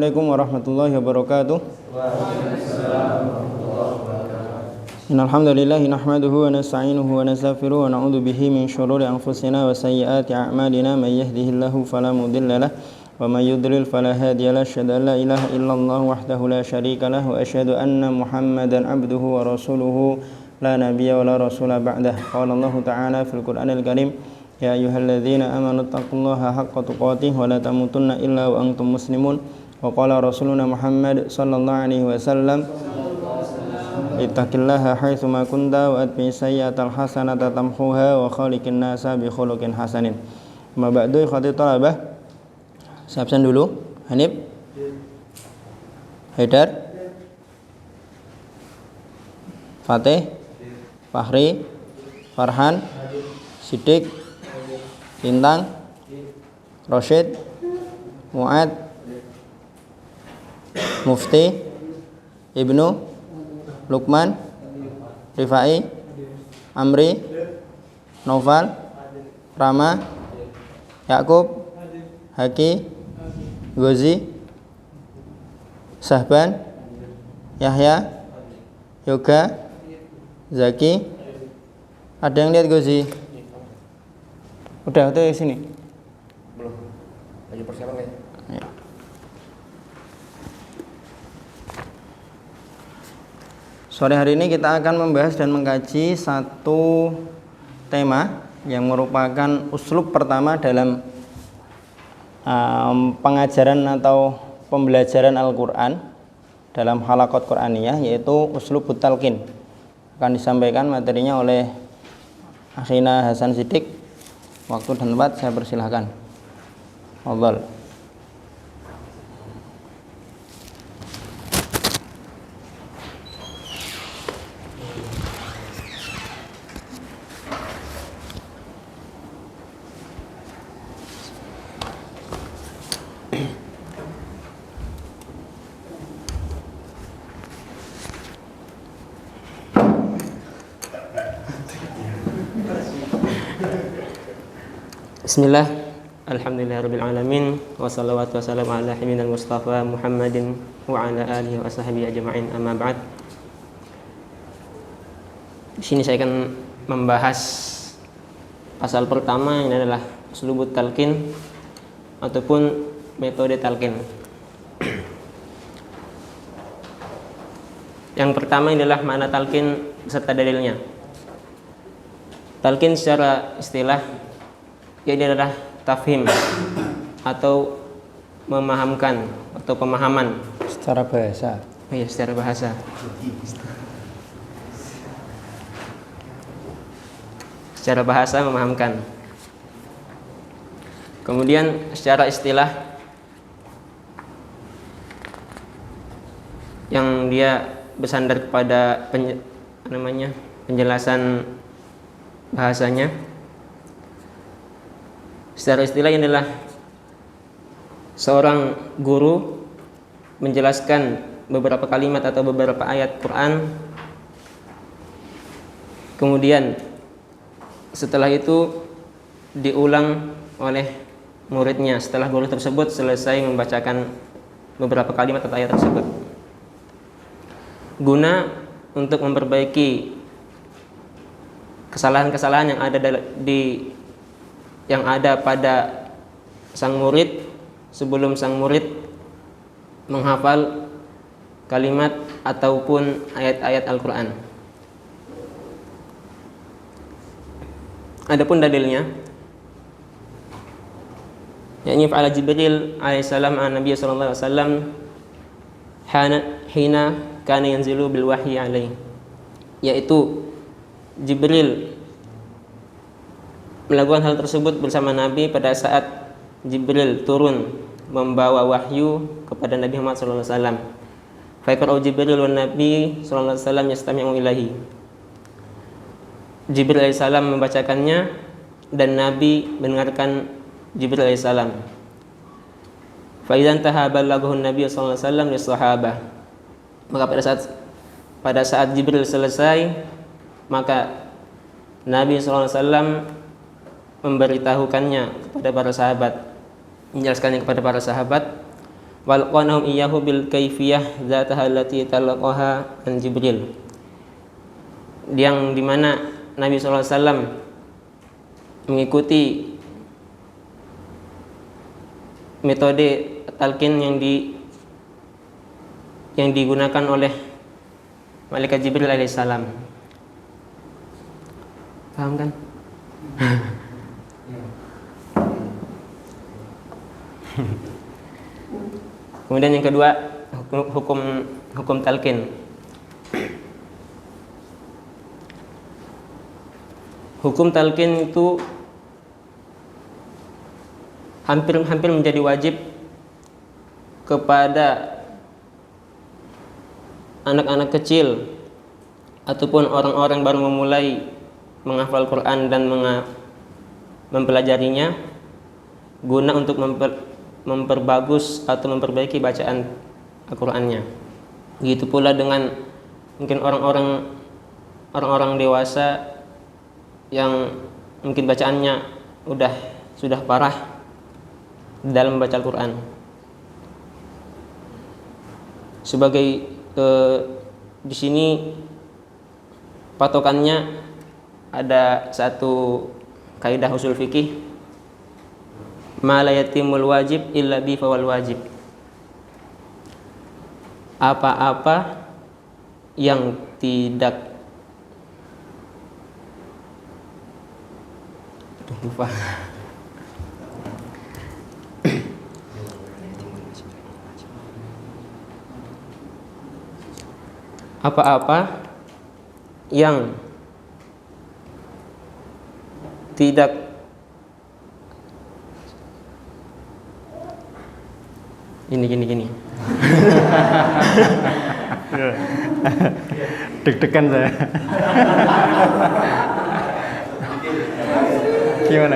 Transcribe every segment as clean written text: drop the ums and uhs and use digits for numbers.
Assalamualaikum warahmatullahi wabarakatuh. Innal hamdalillah nahmaduhu wa nasta'inuhu wa nastaghfiruh wa na'udzu bihi min shururi anfusina wa sayyiati a'malina may yahdihillahu fala mudilla lahu wa may yudlil fala hadiya lahu. Asyhadu an la ilaha illallah wahdahu la syarika lahu wa asyhadu anna Muhammadan 'abduhu wa rasuluhu la nabiyya wa la rasula ba'dah. Qala Allah ta'ala fil Qur'anil Karim, ya ayyuhalladzina amanu taqullaha haqqa tuqatih wa la tamutunna illa wa antum muslimun. Wa qala rasuluna Muhammad sallallahu alaihi wasallam, ittaqillaha haitsu ma kunta wa atbi sayyi'atal hasanata tamhuha wa khaliqin nasa bi khuluqin hasanin. Ma ba'du ikhwati thalabah. Siapkan dulu. Hanif, Haidar, Fatih, Fahri, Farhan, Siddiq, Bintang, Rosyid, Mu'ad, Mufti, Ibnu, Lukman, Rifai, Amri, Noval, Rama, Yakub, Haki, Gozi, Sahban, Yahya, Yoga, Zaki. Ada yang lihat Gozi? Udah tuh di sini. Belum. Lagi persiapan kayaknya. Ya. Sore hari ini kita akan membahas dan mengkaji satu tema yang merupakan uslub pertama dalam pengajaran atau pembelajaran Al-Quran dalam halaqat Qur'aniyah, yaitu uslubut talqin. Akan disampaikan materinya oleh Akhina Hasan Siddiq. Waktu dan tempat saya persilahkan. Fadhal. Bismillah, alhamdulillahirabbil alamin, wassalatu wassalamu ala habibina Mustafa Muhammadin wa ala alihi wa sahbihi ajma'in, amma ba'd. Di sini saya akan membahas pasal pertama, yang adalah uslubut talqin ataupun metode talqin. Yang pertama adalah makna talqin beserta dalilnya. Talqin secara istilah ini adalah tafhim atau memahamkan atau pemahaman Secara bahasa. iya, secara bahasa. Secara bahasa memahamkan. Kemudian secara istilah yang dia bersandar kepada penjelasan bahasanya. Secara istilah ini adalah seorang guru menjelaskan beberapa kalimat atau beberapa ayat Quran, kemudian setelah itu diulang oleh muridnya setelah guru tersebut selesai membacakan beberapa kalimat atau ayat tersebut, guna untuk memperbaiki kesalahan-kesalahan yang ada pada sang murid sebelum sang murid menghafal kalimat ataupun ayat-ayat Al-Quran. Adapun dalilnya, yakni fa'ala Jibril alaihissalam an Nabi sallallahu alaihi wasallam hina kana yanzilu bil wahyi alaihi, yaitu Jibril melakukan hal tersebut bersama Nabi pada saat Jibril turun membawa wahyu kepada Nabi Muhammad sallallahu alaihi wasallam. Fa yaqra'u Jibril wan Nabi sallallahu alaihi wasallam yastami'u ilaihi. Jibril alaihi salam membacakannya dan Nabi mendengarkan Jibril alaihi salam. Fa idzan tahabalaghu Nabi sallallahu alaihi wasallam lis sahabah. Maka pada saat Jibril selesai, maka Nabi sallallahu alaihi wasallam memberitahukannya kepada para sahabat, menjelaskannya kepada para sahabat. walqanahum iyyahu bil kaifiyah dzataha allati talaqaha an Jibril, yang dimana Nabi SAW mengikuti metode talqin yang digunakan oleh malaikat Jibril alaihissalam. Paham kan? Kemudian yang kedua, hukum talqin. Hukum talqin itu hampir menjadi wajib kepada anak-anak kecil ataupun orang-orang baru memulai menghafal Quran dan mempelajarinya, guna untuk memperbagus atau memperbaiki bacaan Al-Qur'annya. Begitu pula dengan mungkin orang-orang dewasa yang mungkin bacaannya sudah parah dalam membaca Al-Qur'an. Sebagai di sini patokannya ada satu kaidah usul fikih, ma la yatimul wajib illa bi fawal wajib. Apa-apa yang tidak lupa. Apa-apa yang tidak gini. Deg-degan saya. Gimana?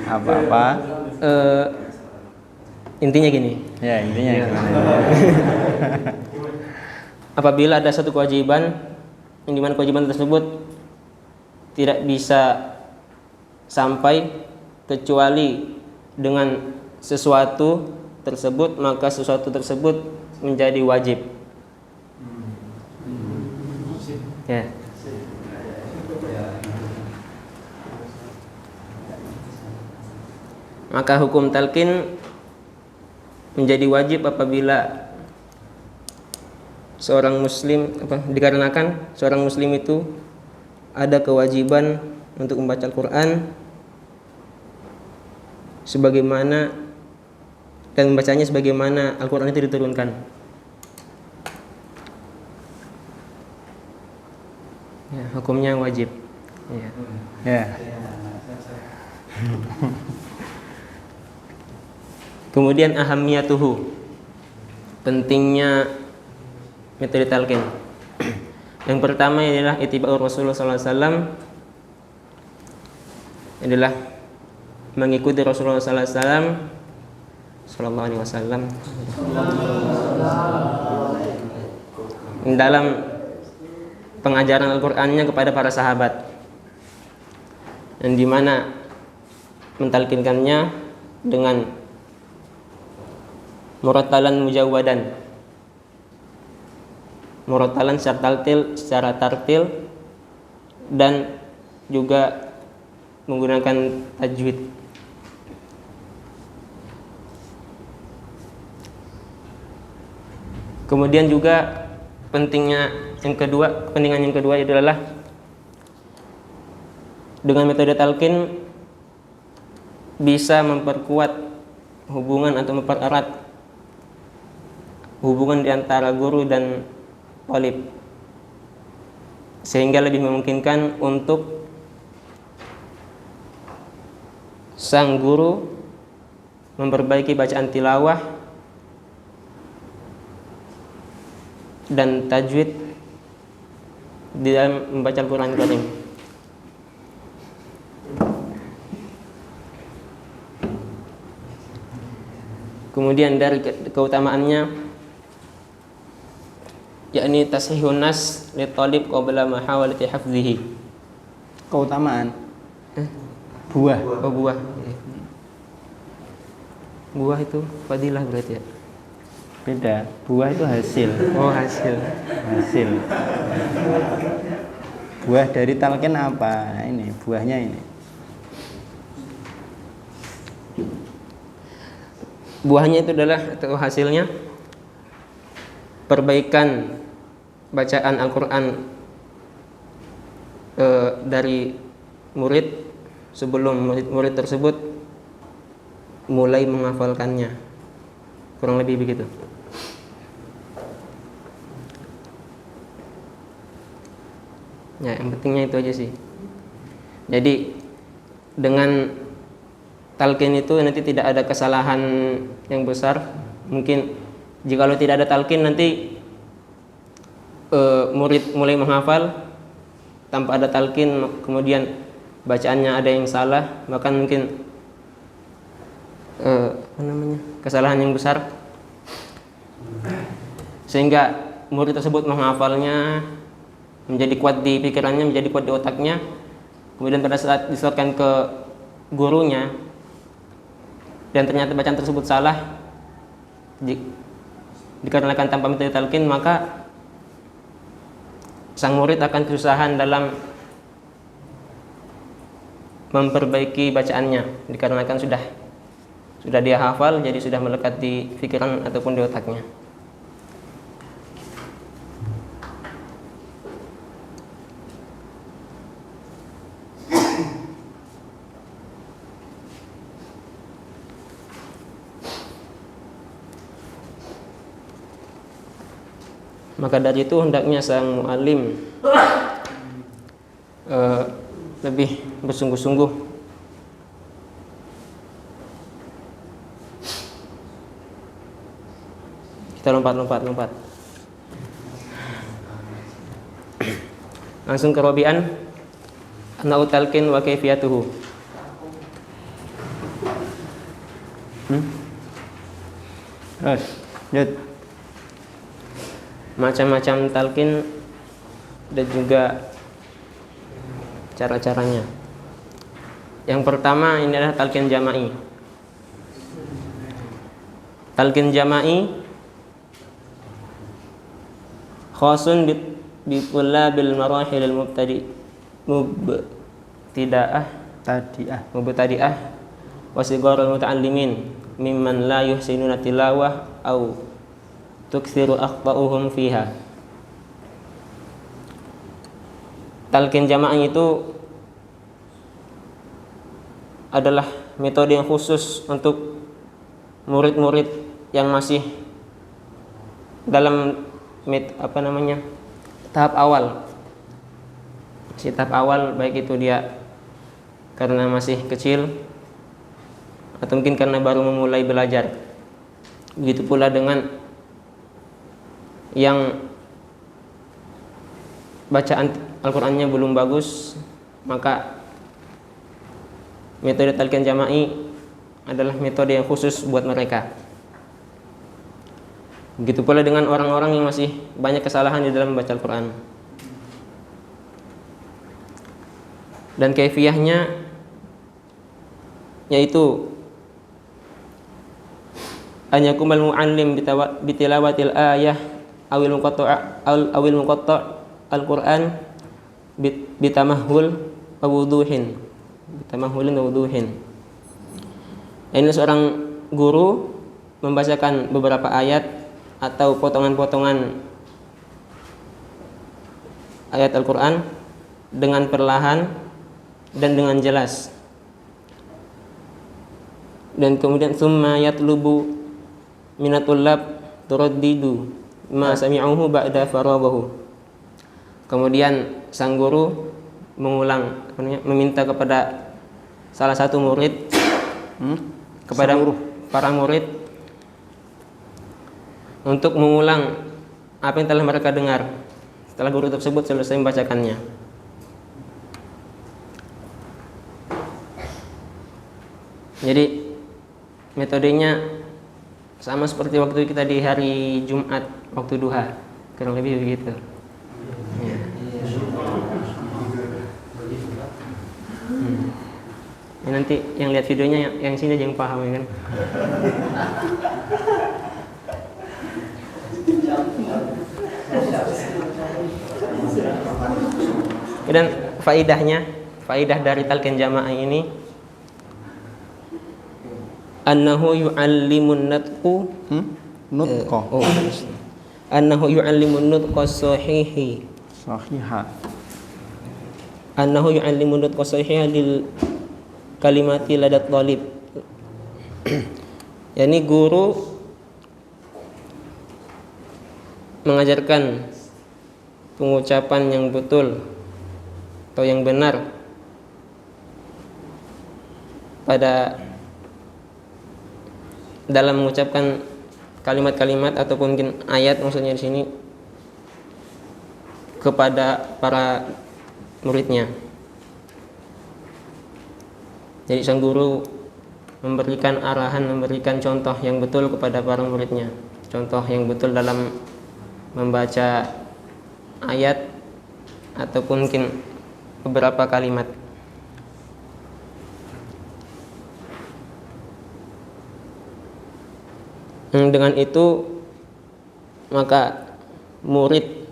Apa-apa? Intinya gini. Ya, intinya gimana? Apabila ada satu kewajiban yang dimana kewajiban tersebut tidak bisa sampai kecuali dengan sesuatu tersebut, maka sesuatu tersebut menjadi wajib. Ya. Maka hukum talqin menjadi wajib apabila seorang muslim dikarenakan seorang muslim itu ada kewajiban untuk membaca Al-Qur'an sebagaimana dan membacanya sebagaimana Al-Qur'an itu diturunkan. Ya, hukumnya wajib. Ya. Kemudian ahamiyatuhu, pentingnya metode talqin. Yang pertama adalah ittiba'ur Rasulullah SAW, adalah mengikuti Rasulullah SAW dalam pengajaran Al-Qur'annya kepada para sahabat, yang dimana mentalkinkannya dengan murattalan mujawwadan, murattalan secara tartil dan juga menggunakan tajwid. Kemudian juga kepentingan yang kedua adalah dengan metode talqin bisa memperkuat hubungan atau mempererat hubungan di antara guru dan talib, sehingga lebih memungkinkan untuk sang guru memperbaiki bacaan tilawah dan tajwid di dalam membaca Al-Qur'an Al-Karim. Kemudian dari keutamaannya, yakni tasihun nas li talib qabla mahawalati hafzihi. Keutamaan buah. Buah. Buah itu fadilah berarti ya? Beda. Buah itu hasil. Oh, hasil. Hasil. Buah dari talqin apa? Nah, ini buahnya ini. Buahnya itu adalah atau hasilnya perbaikan bacaan Al-Quran dari murid sebelum murid tersebut mulai menghafalkannya, kurang lebih begitu. Ya, yang pentingnya itu aja sih. Jadi dengan talqin itu nanti tidak ada kesalahan yang besar. Mungkin jikalau tidak ada talqin nanti murid mulai menghafal tanpa ada talqin, kemudian bacaannya ada yang salah, bahkan mungkin kesalahan yang besar, sehingga murid tersebut menghafalnya menjadi kuat di pikirannya, menjadi kuat di otaknya. Kemudian pada saat disetorkan ke gurunya dan ternyata bacaan tersebut salah dikarenakan tanpa metode talqin, maka sang murid akan kesusahan dalam memperbaiki bacaannya dikarenakan sudah dia hafal, jadi sudah melekat di pikiran ataupun di otaknya. Maka dari itu hendaknya sang mu'alim lebih bersungguh-sungguh kita lompat langsung ke Rabi'an anau talqin wa kaifiyatuhu. Macam-macam talqin dan juga cara-caranya. Yang pertama ini adalah talqin jama'i. Talqin jama'i khasun bi tullabil marahil mubtadi'ah wa sigharul muta'allimin mimman la yuhsinuna tilawah au tuksiru akhta'uhum fiha. Talqin jamaah itu adalah metode yang khusus untuk murid-murid yang masih dalam tahap awal. Tahap awal, baik itu dia karena masih kecil atau mungkin karena baru memulai belajar. Begitu pula dengan yang bacaan Al-Qur'annya belum bagus, maka metode talqin jama'i adalah metode yang khusus buat mereka. Begitu pula dengan orang-orang yang masih banyak kesalahan di dalam membaca Al-Qur'an. Dan kaifiyahnya yaitu an yakumal mu'allim bitilawatil ayah awil muqatta' al-Qur'an bitamahhulin wa wuduhin. Ini seorang guru membacakan beberapa ayat atau potongan-potongan ayat Al-Qur'an dengan perlahan dan dengan jelas. Dan kemudian summa yatlubu minatullab turaddidu ma sami'uhu ba'da faraghahu. Kemudian sang guru meminta kepada salah satu murid kepada para murid untuk mengulang apa yang telah mereka dengar setelah guru tersebut selesai membacakannya. Jadi metodenya sama seperti waktu kita di hari Jumat waktu duha, kurang lebih begitu. Ya. Ya, nanti yang lihat videonya yang sini aja yang paham ya kan. Dan faidah dari talqin jamaah ini annahu yu'allimun natqu Nutqo. Annahu yu'allimun nutqa sahihi. Sahiha. Annahu yu'allimun nutqa sahiha lil kalimati ladat talib. Yani guru mengajarkan pengucapan yang betul atau yang benar pada dalam mengucapkan kalimat-kalimat ataupun mungkin ayat maksudnya di sini kepada para muridnya. Jadi sang guru memberikan arahan, memberikan contoh yang betul kepada para muridnya. Contoh yang betul dalam membaca ayat ataupun mungkin beberapa kalimat. Dengan itu maka murid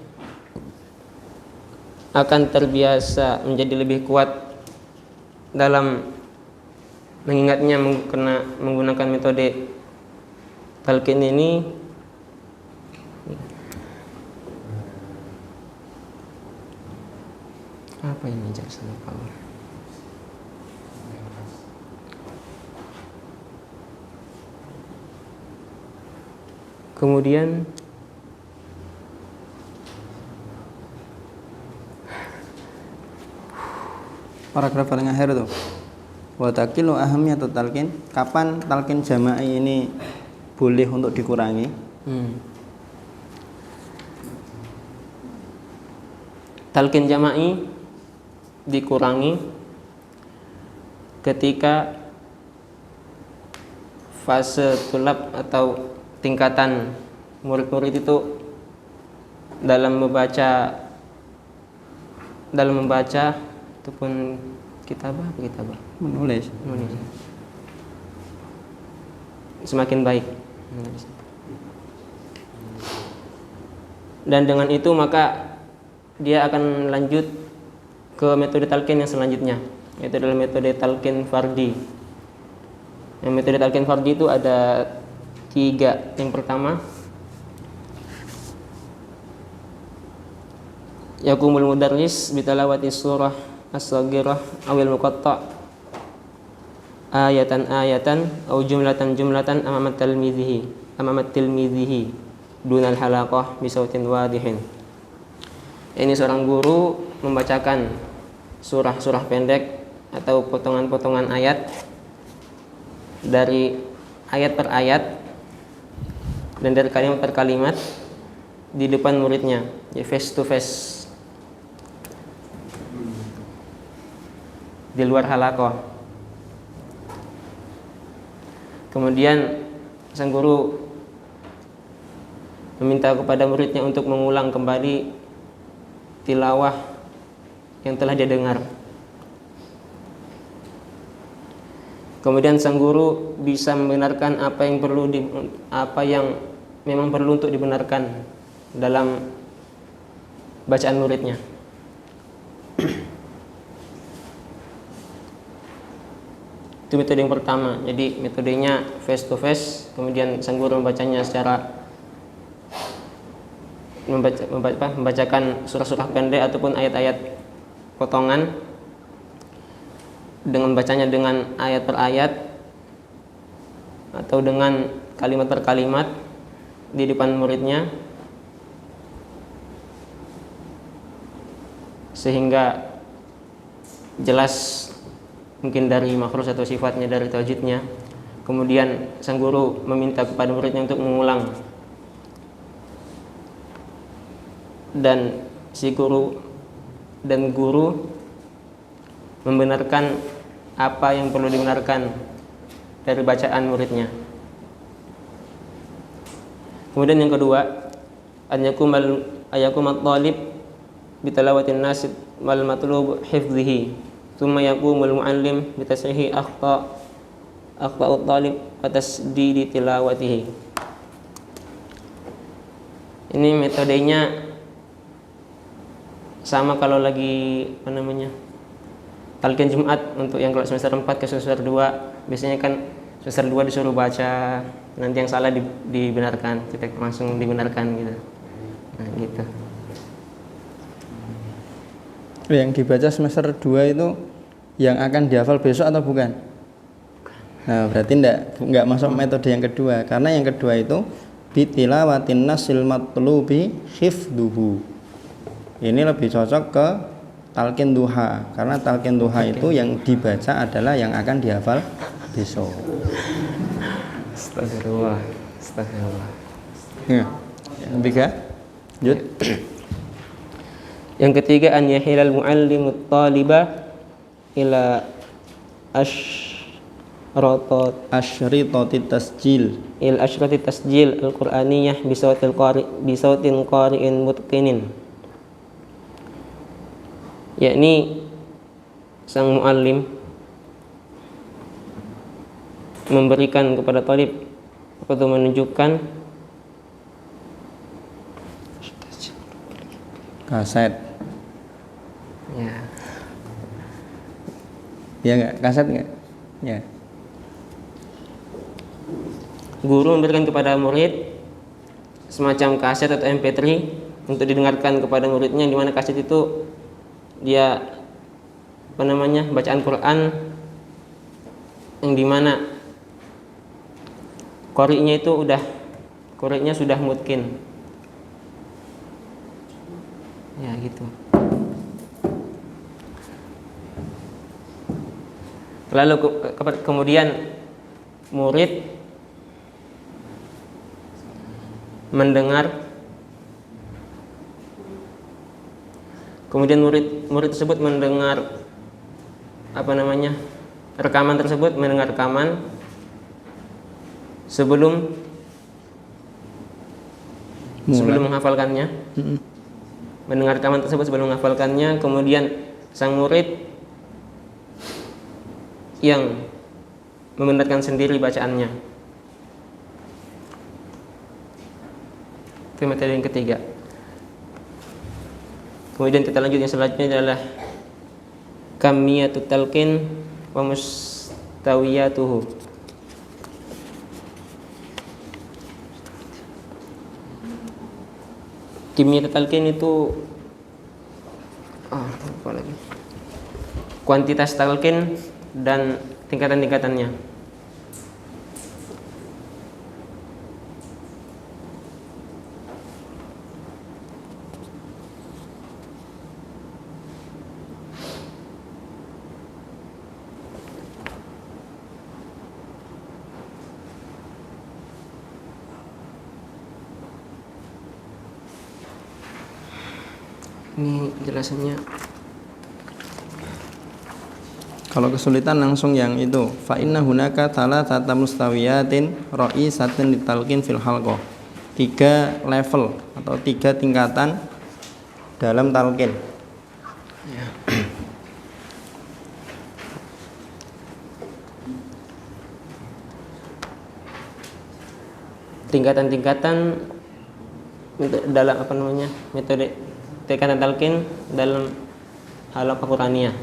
akan terbiasa menjadi lebih kuat dalam mengingatnya menggunakan metode talqin ini. Apa ini jelasan Pak? Kemudian paragraf paling akhir tuh. Wa taqilu ahamiyat talqin. Kapan talqin jamaah ini boleh untuk dikurangi? Talqin jama'i dikurangi ketika fase tulab atau tingkatan murid-murid itu dalam membaca ataupun kitabah Menulis. semakin baik. Dan dengan itu maka dia akan lanjut ke metode talqin yang selanjutnya, yaitu adalah metode talqin fardi. Yang metode talqin fardi itu ada 3. Yang pertama, yakumul mudarris bitalawati surah as-saghirah awil muqatta' ayatan aw jumlatan amamat tilmidhihi dunal halaqah bisautin wadihin. Ini seorang guru membacakan surah-surah pendek atau potongan-potongan ayat dari ayat per ayat dan dari kalimat per kalimat di depan muridnya, ya face to face, di luar halaqah. Kemudian sang guru meminta kepada muridnya untuk mengulang kembali tilawah yang telah dia dengar. Kemudian sang guru bisa membenarkan apa yang memang perlu untuk dibenarkan dalam bacaan muridnya. Itu metode yang pertama. Jadi metodenya face to face, kemudian sang guru membacanya secara membacakan surah-surah pendek ataupun ayat-ayat potongan dengan bacanya dengan ayat per ayat atau dengan kalimat per kalimat di depan muridnya, sehingga jelas mungkin dari makhraj atau sifatnya, dari tajwidnya. Kemudian sang guru meminta kepada muridnya untuk mengulang, dan si guru membenarkan apa yang perlu dibenarkan dari bacaan muridnya. Kemudian yang kedua, ayakum at-talib bitalawatin nasib wal matlub hifdhihi. thumma yaqumul muallim bi tashihi akhta'ut talib wa tasdidi tilawatihi. Ini metodenya sama kalau lagi talqin Jumat untuk yang kelas semester 4 ke semester 2. Biasanya kan semester 2 disuruh baca, nanti yang salah dibenarkan, kita langsung dibenarkan gitu. Nah, gitu. Yang dibaca semester 2 itu yang akan dihafal besok atau bukan? Nah, berarti enggak masuk metode yang kedua, karena yang kedua itu bitilawatin nasil matlubi hifduhu. Ini lebih cocok ke talqin duha, karena talqin duha itu yang dibaca adalah yang akan dihafal besok. Astagfirullah. Ya. Yang ketiga, lanjut. Yang ketiga, an yahilal muallimut taliba ila asyrati tasjil al-Qur'aniyah bisautin qari'in mutqinin. Yakni sang muallim memberikan kepada talib atau menunjukkan kaset. Ya enggak? Kaset enggak? Ya. Guru memberikan kepada murid semacam kaset atau MP3 untuk didengarkan kepada muridnya, di mana kaset itu dia bacaan Quran yang dimana qari'nya sudah mutqin. Ya gitu. Lalu kemudian murid mendengar, kemudian murid tersebut mendengar rekaman tersebut, mendengar rekaman sebelum menghafalkannya. Mendengar rekaman tersebut sebelum menghafalkannya, kemudian sang murid yang membenarkan sendiri bacaannya. Itu metode yang ketiga. Kemudian kita lanjut, yang selanjutnya adalah kamiyatut talqin wa mustawiyatuhu. Kimiyatut talqin itu apa lagi? Kuantitas talqin dan tingkatan-tingkatannya. Ini jelasannya. Kalau kesulitan langsung yang itu. Fa inna hunaka thalathata mustawiyatin ra'isatin litalqin fil halqah. 3 level atau 3 tingkatan dalam talqin. Ya. Tingkatan-tingkatan dalam metode tingkatan talqin dalam halaqah Qur'aniyah.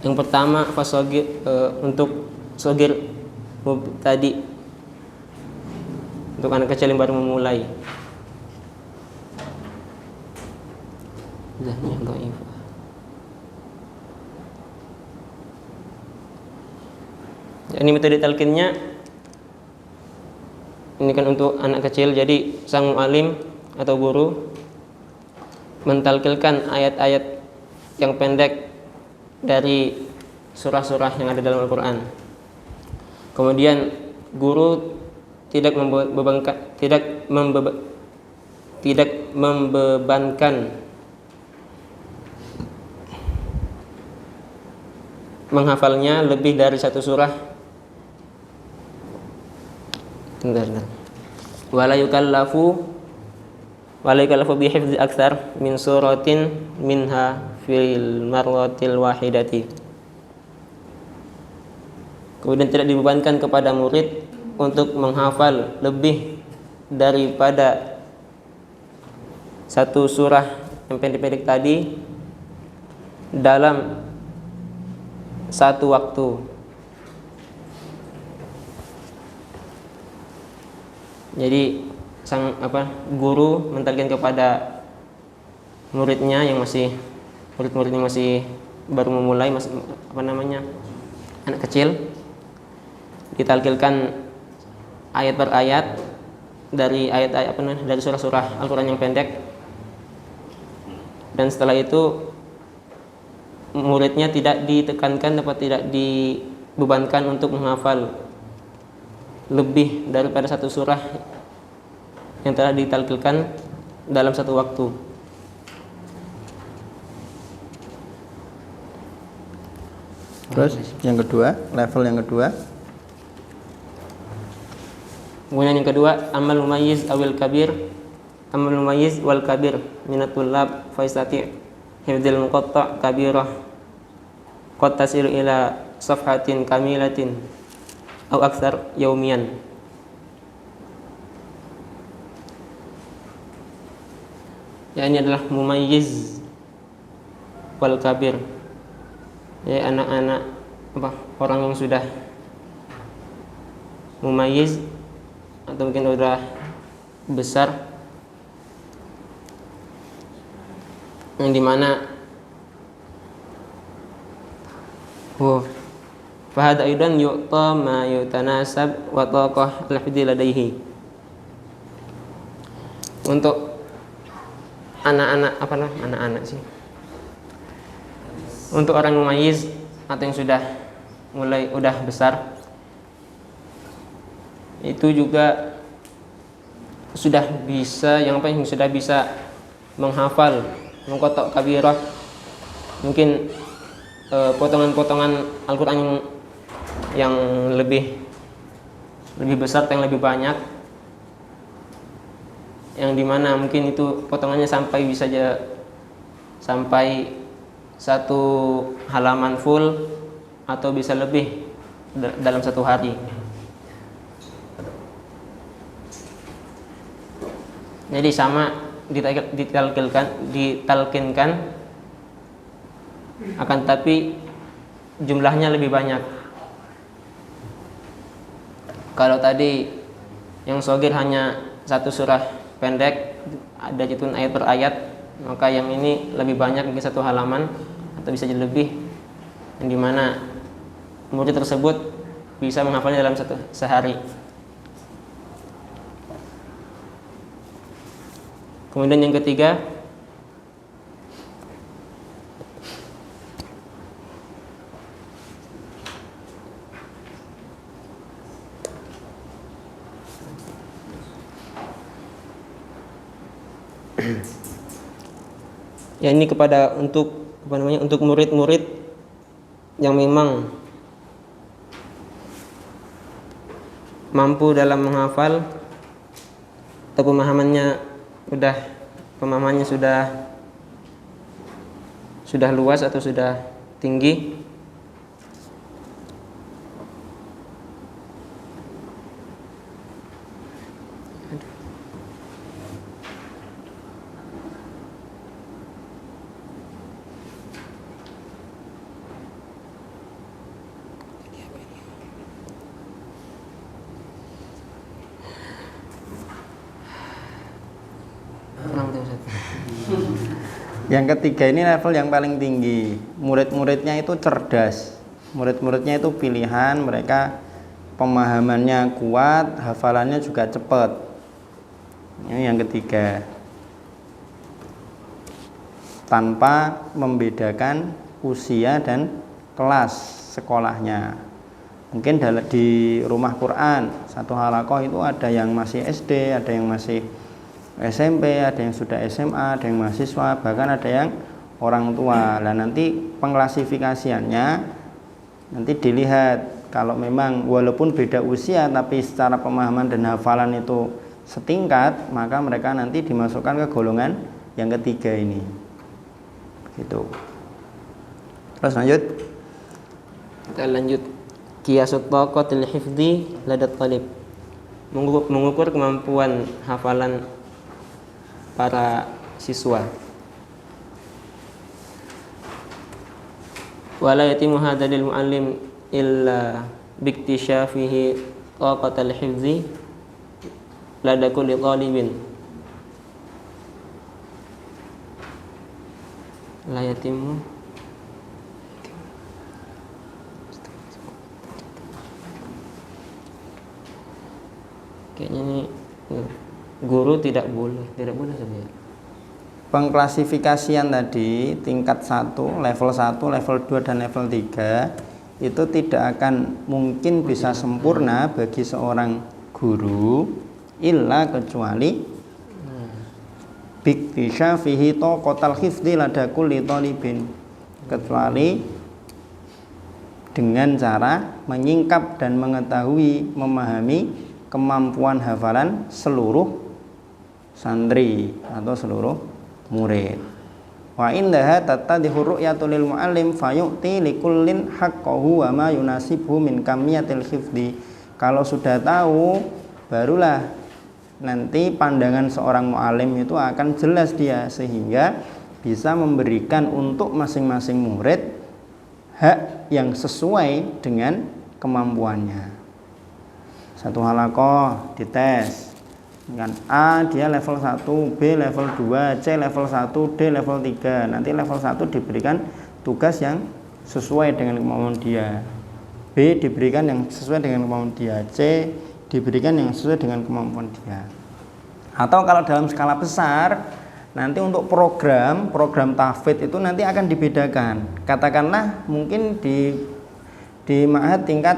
Yang pertama untuk sogir tadi, untuk anak kecil yang baru memulai. Ini metode talqinnya ini kan untuk anak kecil, jadi sang mu'alim atau guru mentalqilkan ayat-ayat yang pendek dari surah-surah yang ada dalam Al-Quran. Kemudian guru tidak membebankan menghafalnya lebih dari 1 surah. Wala yukallafu Wala yukallafu bi hifdzi aktsar min suratin minha fil marratil wahidati. Kemudian tidak dibebankan kepada murid untuk menghafal lebih daripada satu surah yang pendek-pendek tadi dalam satu waktu. Jadi guru mentalkan kepada muridnya yang masih murid-muridnya masih baru memulai, masih anak kecil, ditalkilkan ayat per ayat dari ayat-ayat dari surah-surah Al-Qur'an yang pendek, dan setelah itu muridnya tidak ditekankan atau tidak dibebankan untuk menghafal lebih daripada satu surah yang telah ditalkilkan dalam satu waktu. Terus yang kedua, level yang kedua. Kemudian yang kedua, amal mumayyiz awil kabir, amal mumayyiz wal kabir minatul lab faisati hifdzil muqatta' kabirah qad tasiru ila safhatin kamilatin aw aktsar yaumian. Ya, ini adalah mumayyiz wal kabir, ya anak-anak orang yang sudah mumayyiz atau mungkin sudah besar, yang dimana fahad aidan yu'ta ma yutanasab wa taqah al-hifdzi ladaihi. Untuk untuk orang mumayyiz atau yang sudah besar, itu juga sudah bisa sudah bisa menghafal muqatta' kabirah, mungkin potongan-potongan Al-Qur'an yang lebih besar, yang lebih banyak, yang dimana mungkin itu potongannya sampai satu halaman full atau bisa lebih dalam satu hari. Jadi sama ditalkinkan, akan tapi jumlahnya lebih banyak. Kalau tadi yang shogir hanya satu surah pendek, ada hitun ayat per ayat, maka yang ini lebih banyak, mungkin satu halaman atau bisa jadi lebih, yang dimana murid tersebut bisa menghafalnya dalam sehari. Kemudian yang ketiga, ya ini untuk murid-murid yang memang mampu dalam menghafal atau pemahamannya sudah luas atau sudah tinggi. Yang ketiga ini level yang paling tinggi. Murid-muridnya itu cerdas. Murid-muridnya itu pilihan, mereka pemahamannya kuat, hafalannya juga cepat. Ini yang ketiga. Tanpa membedakan usia dan kelas sekolahnya. Mungkin di rumah Quran, satu halaqah itu ada yang masih SD, ada yang masih SMP, ada yang sudah SMA, ada yang mahasiswa, bahkan ada yang orang tua. Nah, nanti pengklasifikasiannya nanti dilihat, kalau memang walaupun beda usia tapi secara pemahaman dan hafalan itu setingkat, maka mereka nanti dimasukkan ke golongan yang ketiga ini. Gitu. Terus lanjut. Kita lanjut. Qiyasut taqatil hifdzi ladat talib. Mengukur kemampuan hafalan para siswa. Wala yatimu hadza lil muallim illa biktishafihi taqatal hifdzi lada kulli talibin. La yatimu kayaknya ini guru tidak boleh sebenarnya. Pengklasifikasian tadi tingkat 1, level 1, level 2 dan level 3 itu tidak akan mungkin bisa sempurna bagi seorang guru illa kecuali biktisha fihi taqatal hifdzi lada kulli talibin, kecuali dengan cara menyingkap dan mengetahui, memahami kemampuan hafalan seluruh santri atau seluruh murid. Wa indaha tattadhihu ru'yatul lil muallim fayu'ti likullin haqqahu wa ma yunasibhu min kamiyatil hifdzi. Kalau sudah tahu, barulah nanti pandangan seorang muallim itu akan jelas dia, sehingga bisa memberikan untuk masing-masing murid hak yang sesuai dengan kemampuannya. Satu halaqah dites dengan A dia level 1, B level 2, C level 1, D level 3. Nanti level 1 diberikan tugas yang sesuai dengan kemampuan dia, B diberikan yang sesuai dengan kemampuan dia, C diberikan yang sesuai dengan kemampuan dia. Atau kalau dalam skala besar, nanti untuk program tahfidz itu nanti akan dibedakan. Katakanlah mungkin di ma'had tingkat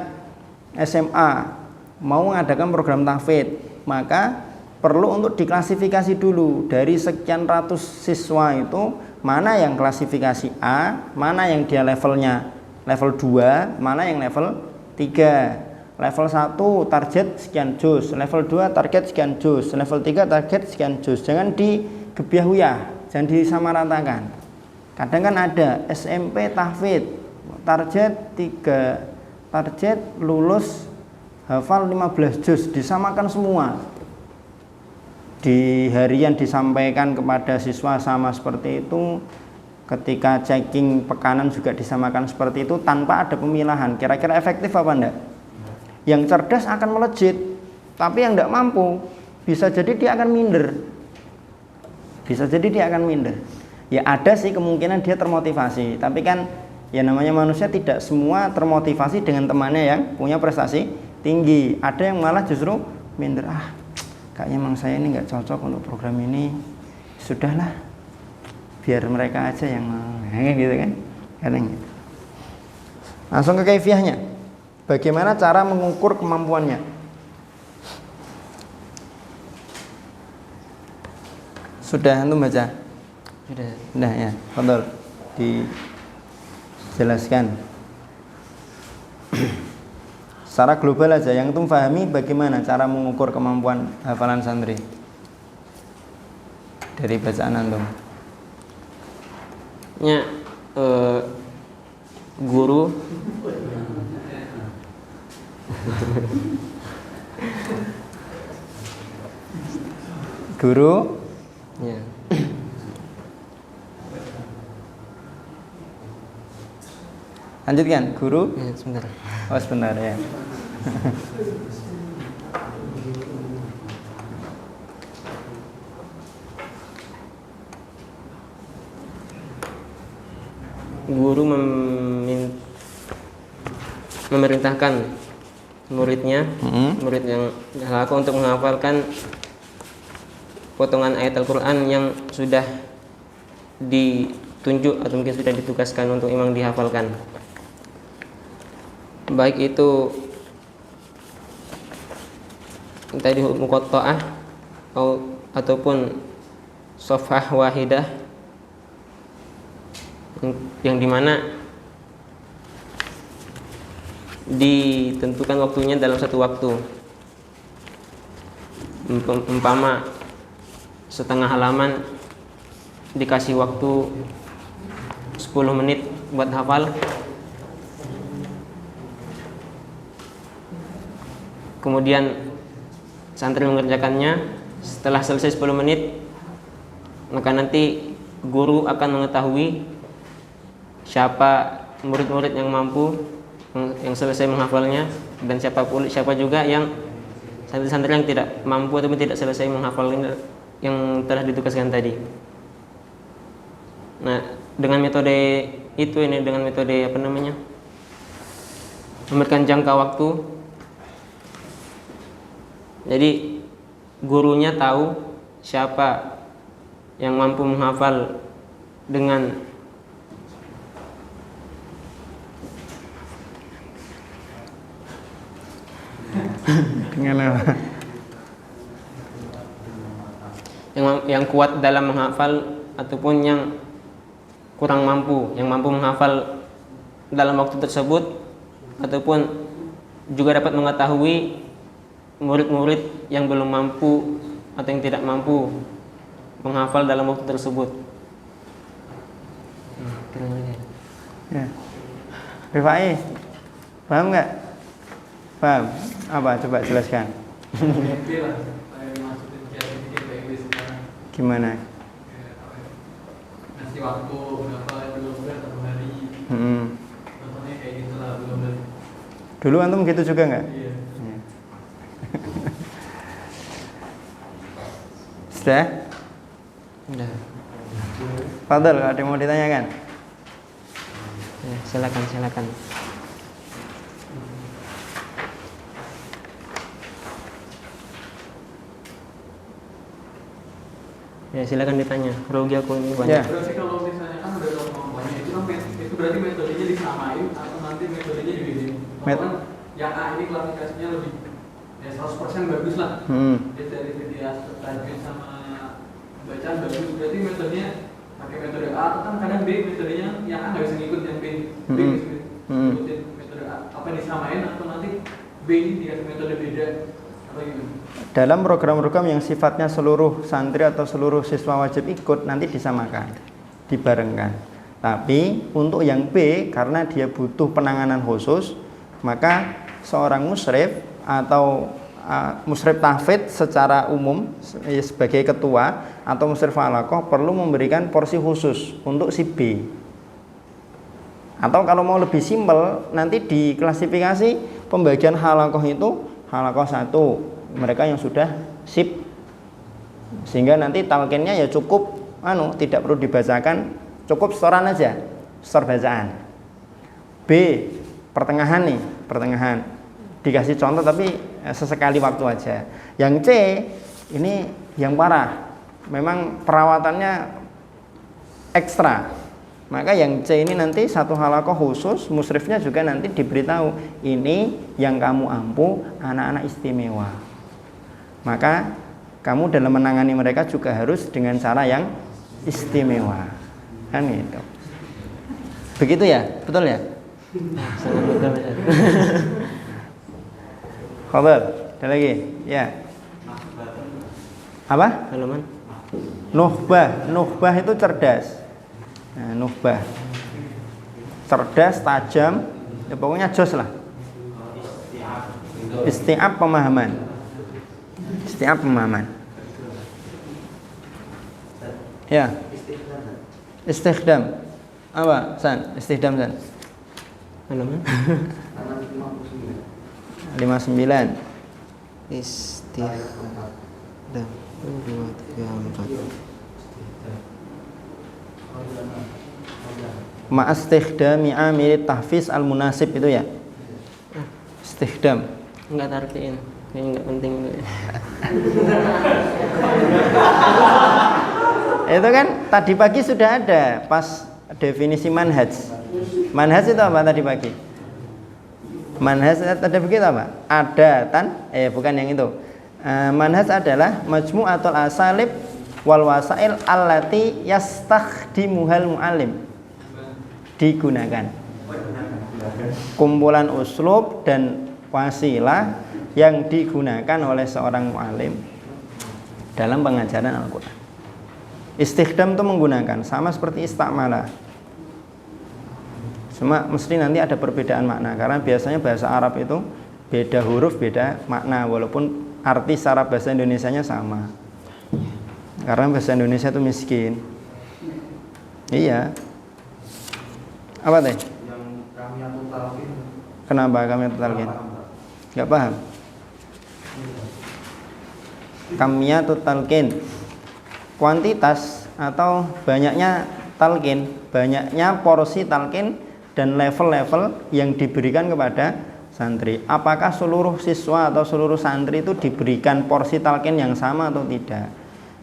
SMA mau mengadakan program tahfidz, maka perlu untuk diklasifikasi dulu dari sekian ratus siswa itu mana yang klasifikasi A, mana yang dia levelnya level 2, mana yang level 3. Level 1 target sekian juz, level 2 target sekian juz, level 3 target sekian juz. Jangan digebyah-huyah, jangan disamaratakan. Kadang kan ada SMP tahfidz target 3, target lulus hafal 15 juz, disamakan semua. Di harian disampaikan kepada siswa sama seperti itu, ketika checking pekanan juga disamakan seperti itu tanpa ada pemilahan. Kira-kira efektif apa enggak? Yang cerdas akan melejit, tapi yang tidak mampu bisa jadi dia akan minder. Ya ada sih kemungkinan dia termotivasi, tapi kan ya namanya manusia tidak semua termotivasi dengan temannya yang punya prestasi tinggi. Ada yang malah justru minder, kayaknya memang saya ini nggak cocok untuk program ini, sudahlah biar mereka aja yang gitu kan. Langsung ke kaifiahnya. Bagaimana cara mengukur kemampuannya? Sudah antum baca? Sudah ya. Fadhol dijelaskan. Secara global aja yang antum pahami bagaimana cara mengukur kemampuan hafalan santri dari bacaan antum. Ya, guru ya. Lanjutkan, guru Ya, sebentar. Oh sebentar ya. Guru memerintahkan muridnya, murid yang halaqah untuk menghafalkan potongan ayat Al-Quran yang sudah ditunjuk atau mungkin sudah ditugaskan untuk imam dihafalkan, baik itu tadi muqatta'ah ataupun shafhah wahidah, yang dimana ditentukan waktunya dalam satu waktu. Umpama setengah halaman dikasih waktu 10 menit buat hafal, kemudian santri mengerjakannya. Setelah selesai 10 menit, maka nanti guru akan mengetahui siapa murid-murid yang mampu, yang selesai menghafalnya, dan siapa juga yang santri-santri yang tidak mampu atau tidak selesai menghafal yang telah ditugaskan tadi. Nah, dengan metode itu dengan metode memberikan jangka waktu. Jadi gurunya tahu siapa yang mampu menghafal dengan apa? Yang kuat dalam menghafal ataupun yang kurang mampu, yang mampu menghafal dalam waktu tersebut, ataupun juga dapat mengetahui murid-murid yang belum mampu atau yang tidak mampu menghafal dalam waktu tersebut. Ya. Rifai, paham nggak? Paham? Apa? Coba jelaskan. Gimana? Ngasih waktu berapa bulan atau hari. Contohnya kayak gitulah belum. Dulu antum gitu juga nggak? Iya. Sudah? Udah. Fadal, ada yang mau ditanyakan? Ya, silakan. Ya, silakan ditanya. Grogi aku ini banyak. Ya. Berarti kalau misalnya kan udah tahu kemampuannya itu kan itu berarti metodenya disamain atau nanti metodenya dibedain. Kan yang A ini klasifikasinya lebih ya 100% bagus lah. Dari tajwid sama bacaan bagus, berarti metodenya pakai metode A atau kan kadang B metodenya yang A nggak bisa ngikut yang B bisa ngikutin metode A. Apa disamain atau nanti B ini dikasih metode beda atau gimana? Dalam program-program yang sifatnya seluruh santri atau seluruh siswa wajib ikut nanti disamakan, dibarengkan. Tapi untuk yang B, karena dia butuh penanganan khusus, maka seorang musyrif atau musyrif tahfidz secara umum sebagai ketua atau musyrif halaqah perlu memberikan porsi khusus untuk si B. Atau kalau mau lebih simpel, nanti di klasifikasi pembagian halaqah itu halaqah 1, mereka yang sudah sip, sehingga nanti talqinnya ya cukup tidak perlu dibacakan, cukup setoran aja, setor bacaan. B, pertengahan dikasih contoh tapi sesekali waktu aja. Yang C ini yang parah, memang perawatannya ekstra, maka yang C ini nanti satu halaqah khusus, musyrifnya juga nanti diberitahu ini yang kamu ampu anak-anak istimewa, maka kamu dalam menangani mereka juga harus dengan cara yang istimewa, kan gitu. Begitu ya, betul ya? Sangat betul. Khabar, ada lagi? Ya. Apa? Halaman. Nuhbah itu cerdas. Nah, nuhbah, cerdas, tajam, ya pokoknya jos lah. Isti'ab pemahaman. Ya. Istighdam. Apa? Istighdam San. Halaman 59. Istighdam 2, 3, 4. Ma'astighdami amil tahfiz al-munasib itu ya. Istighdam. Enggak tartiin. Kayaknya enggak penting. Itu kan tadi pagi sudah ada pas definisi manhaj. Manhaj itu apa tadi pagi? Manhaj tadi begitu apa? Bukan yang itu. Manhaj adalah majmu'atul asalib wal wasail allati yastakhdimuhal muallim. Digunakan. Kumpulan uslub dan wasilah yang digunakan oleh seorang muallim dalam pengajaran Al-Quran. Istikhdam itu menggunakan, sama seperti istakmala. Cuma mesti nanti ada perbedaan makna, karena biasanya bahasa Arab itu beda huruf, beda makna, walaupun arti secara bahasa Indonesianya sama. Karena bahasa Indonesia itu miskin. Iya. Apa teh? Yang kami atau talqin. Kenapa kami atau talqin? Gak paham. Kamiyatut talqin, kuantitas atau banyaknya talqin, banyaknya porsi talqin dan level-level yang diberikan kepada santri. Apakah seluruh siswa atau seluruh santri itu diberikan porsi talqin yang sama atau tidak?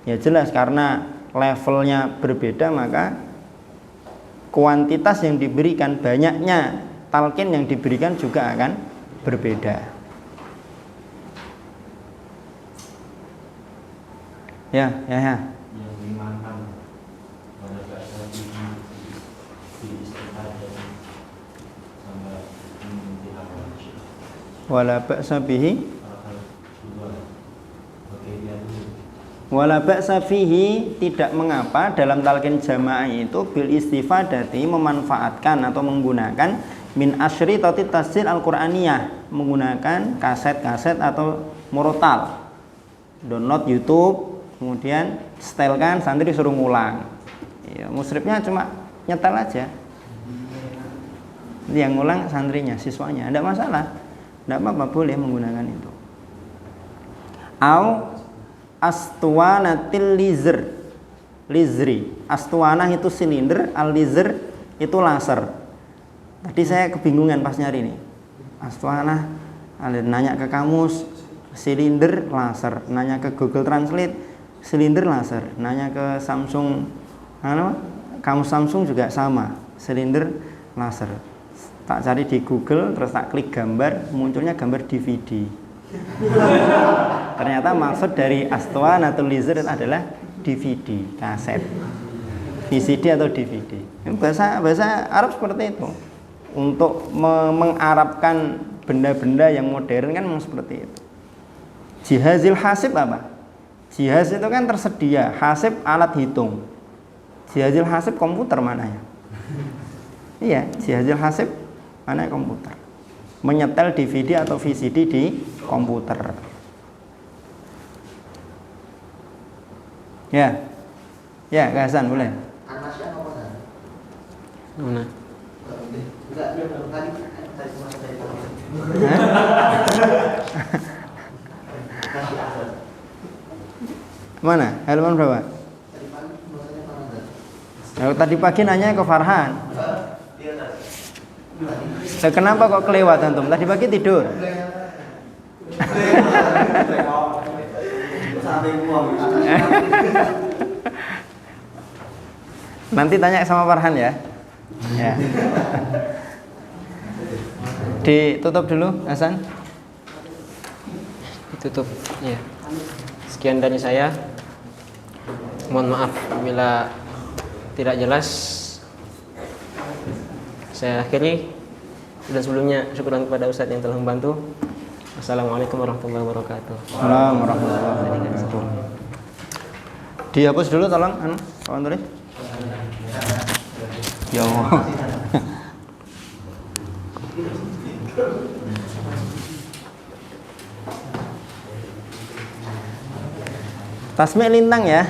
Ya jelas, karena levelnya berbeda maka kuantitas yang diberikan, banyaknya talqin yang diberikan juga akan berbeda. Ya. Yang dimakan pada bahasa di istilah sama Wala ba'sa bihi Wala ba'sa fihi, tidak mengapa dalam talqin jamaah itu bil istifadati, memanfaatkan atau menggunakan min asyritati tasjil al-Qur'aniyah, menggunakan kaset-kaset atau murotal, download YouTube, kemudian setelkan, santri suruh ngulang. Ya, musyrifnya cuma nyetel aja, yang ngulang santrinya, siswanya, tidak masalah, tidak apa-apa, boleh menggunakan itu. Au astuanatil lizri. Astuanah itu silinder, al-lizr itu laser. Tadi saya kebingungan pas nyari ini. Astuanah, nanya ke kamus, silinder laser. Nanya ke Google Translate, silinder laser. Nanya ke Samsung, kamus Samsung juga sama, silinder laser. Tak cari di Google, terus tak klik gambar, munculnya gambar DVD. Ternyata maksud dari astuanatul lizr adalah DVD, kaset, VCD atau DVD. Bahasa Arab seperti itu. Untuk mengarabkan benda-benda yang modern kan memang seperti itu. Jihazil hasib apa? Jihaz itu kan tersedia, hasib alat hitung. Jihazil hasib komputer mananya? Iya, jihazil hasib mana komputer? Menyetel DVD atau VCD di komputer. Ya, Kak Hasan boleh. Anasya apa kan? Mana? Enggak, tadi masa dari Mana? Halaman berapa? Tadi pagi nanya ke Farhan. Kenapa kok kelewat antum? Tadi pagi tidur. Nanti tanya sama Farhan ya. Ya. Ditutup dulu, Hasan. Ditutup. Ya. Sekian dari saya. Mohon maaf bila tidak jelas. Saya akhiri, dan sebelumnya syukuran kepada Ustadz yang telah membantu. Assalamualaikum warahmatullahi wabarakatuh. Assalamualaikum warahmatullahi wabarakatuh. Dihapus dulu tolong, kawan tulis. Ya Allah. Tasmi' lintang ya.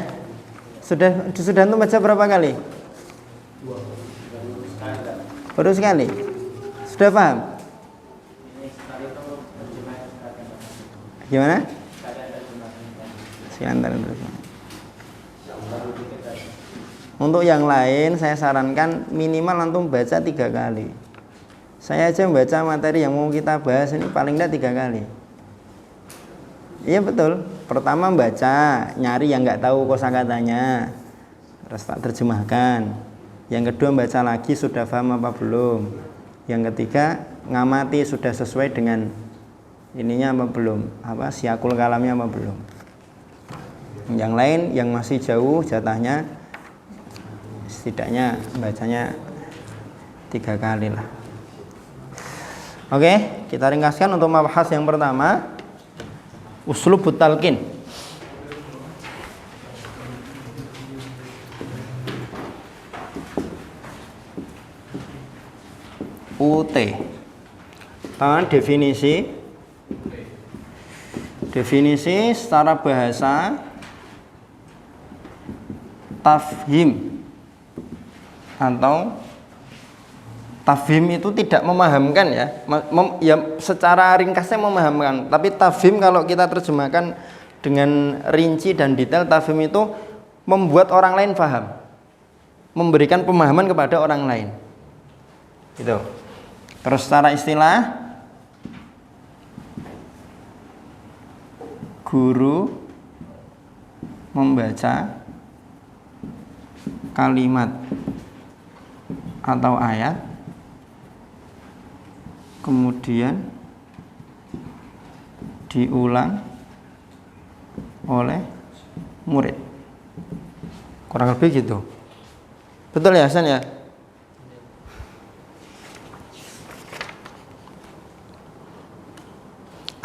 Sudah antum baca berapa kali? Baru sekali. Sudah paham? Gimana? Sekian terus. Untuk yang lain saya sarankan minimal antum baca 3 kali. Saya aja membaca materi yang mau kita bahas ini paling tidak 3 kali. Iya betul. Pertama baca, nyari yang nggak tahu kosakatanya, terus tak terjemahkan. Yang kedua baca lagi sudah paham apa belum. Yang ketiga ngamati sudah sesuai dengan ininya apa belum, apa siakul kalamnya apa belum. Yang lain yang masih jauh jatahnya setidaknya bacanya 3 kali lah. Oke, kita ringkaskan untuk mabahas yang pertama, uslubut talqin. UT. Definisi secara bahasa tafhim atau tafhim itu tidak memahamkan ya. Ya secara ringkasnya memahamkan, tapi tafhim kalau kita terjemahkan dengan rinci dan detail, tafhim itu membuat orang lain paham, memberikan pemahaman kepada orang lain. Gitu. Terus secara istilah, guru membaca kalimat atau ayat, kemudian diulang oleh murid. Kurang lebih gitu. Betul ya Hasan ya?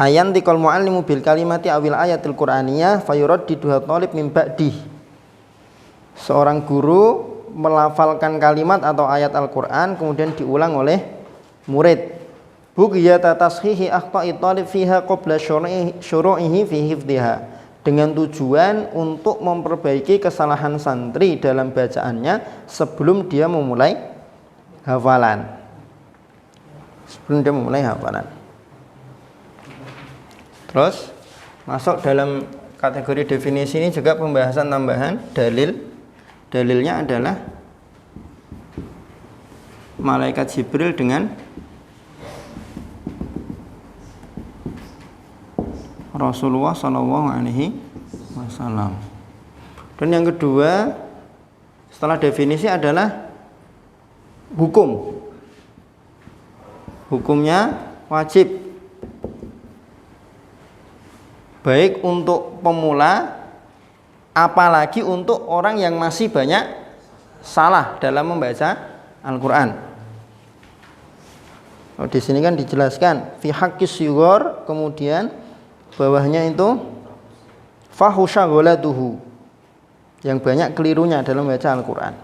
Ayan tikal muallimu bil kalimati awil ayatil qur'aniyah fayuraddiduha thalib min ba'di. Seorang guru melafalkan kalimat atau ayat Al-Qur'an kemudian diulang oleh murid. Bughiyata tashihi akhta'i thalib fiha qabla syuru'ihi fi hifdhiha. Dengan tujuan untuk memperbaiki kesalahan santri dalam bacaannya sebelum dia memulai hafalan. Terus masuk dalam kategori definisi ini juga pembahasan tambahan dalil. Dalilnya adalah malaikat Jibril dengan Rasulullah Shallallahu Alaihi Wasallam. Dan yang kedua setelah definisi adalah hukum. Hukumnya wajib, baik untuk pemula, apalagi untuk orang yang masih banyak salah dalam membaca Al-Quran. Oh, di sini kan dijelaskan fi haqqis sighar, kemudian bawahnya itu fahusha ghalatuhu, yang banyak kelirunya dalam membaca Al-Quran.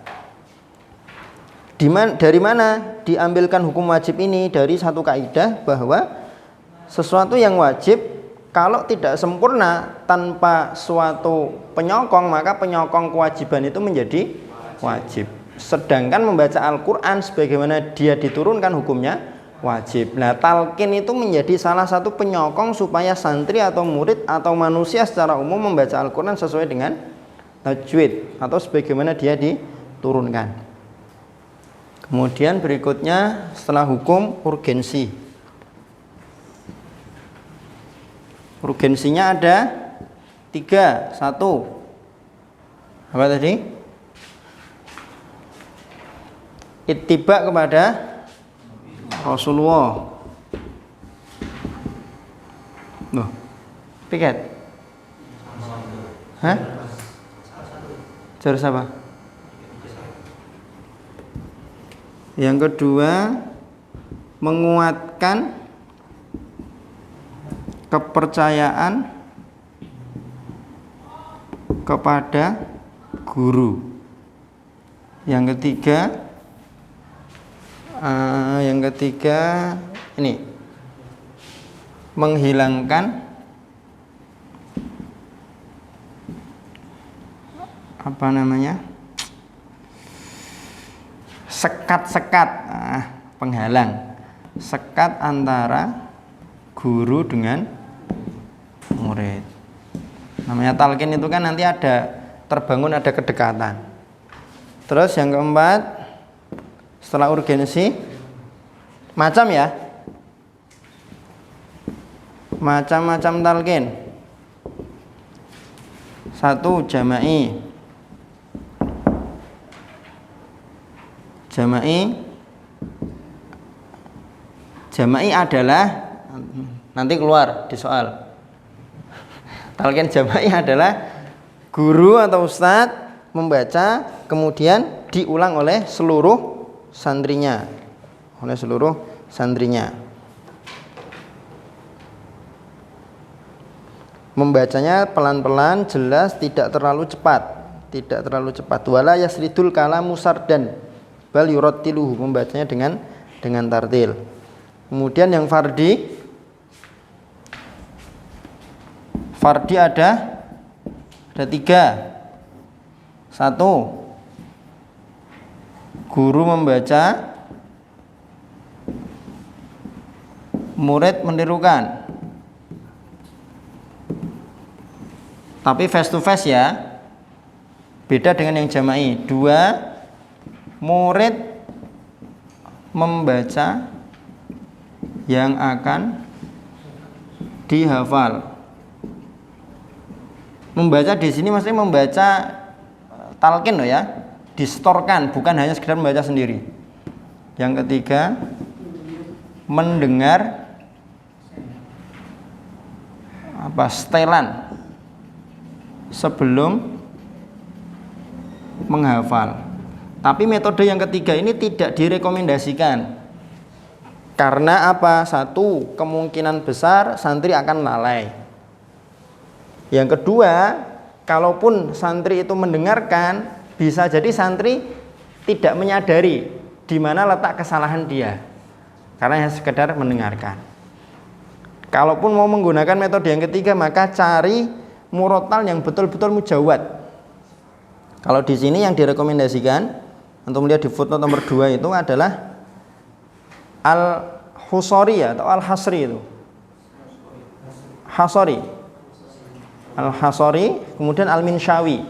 Dari mana diambilkan hukum wajib ini? Dari satu kaidah bahwa sesuatu yang wajib kalau tidak sempurna tanpa suatu penyokong, maka penyokong kewajiban itu menjadi wajib. Sedangkan membaca Al-Quran sebagaimana dia diturunkan hukumnya wajib. Nah, talqin itu menjadi salah satu penyokong supaya santri atau murid atau manusia secara umum membaca Al-Quran sesuai dengan tajwid atau sebagaimana dia diturunkan. Kemudian berikutnya setelah hukum urgensi. Urgensinya ada 3. 1. Apa tadi? Ittiba kepada Rasulullah. Loh, piket? Hah? Jurus apa? Yang kedua, menguatkan kepercayaan kepada guru. Yang ketiga ini menghilangkan sekat-sekat, penghalang, sekat antara guru dengan murid. Namanya talqin itu kan nanti terbangun ada kedekatan. Terus yang keempat, setelah urgensi, macam ya, macam-macam talqin. 1. Jama'i. Jama'i adalah, nanti keluar di soal, talqin jama'i adalah guru atau ustadz membaca kemudian diulang oleh seluruh santrinya. Membacanya pelan-pelan, jelas, tidak terlalu cepat. Wala yasridul kalamu sardan bal yurattiluhu, membacanya dengan dengan tartil. Kemudian yang fardi ada 3. 1, guru membaca, murid menirukan. Tapi face to face ya. Beda dengan yang jama'i. 2, murid membaca yang akan dihafal. Membaca di sini maksudnya membaca talqin loh ya, distorkan, bukan hanya sekedar membaca sendiri. Yang ketiga, mendengar setelan sebelum menghafal. Tapi metode yang ketiga ini tidak direkomendasikan. Karena apa? 1, kemungkinan besar santri akan lalai. Yang kedua, kalaupun santri itu mendengarkan, bisa jadi santri tidak menyadari di mana letak kesalahan dia. Karena hanya sekedar mendengarkan. Kalaupun mau menggunakan metode yang ketiga, maka cari murotal yang betul-betul mujawad. Kalau di sini yang direkomendasikan untuk melihat di footnote nomor 2 itu adalah Al-Husari atau Al-Hasri itu. Hasari. Al-Hasari, kemudian Al-Minshawi.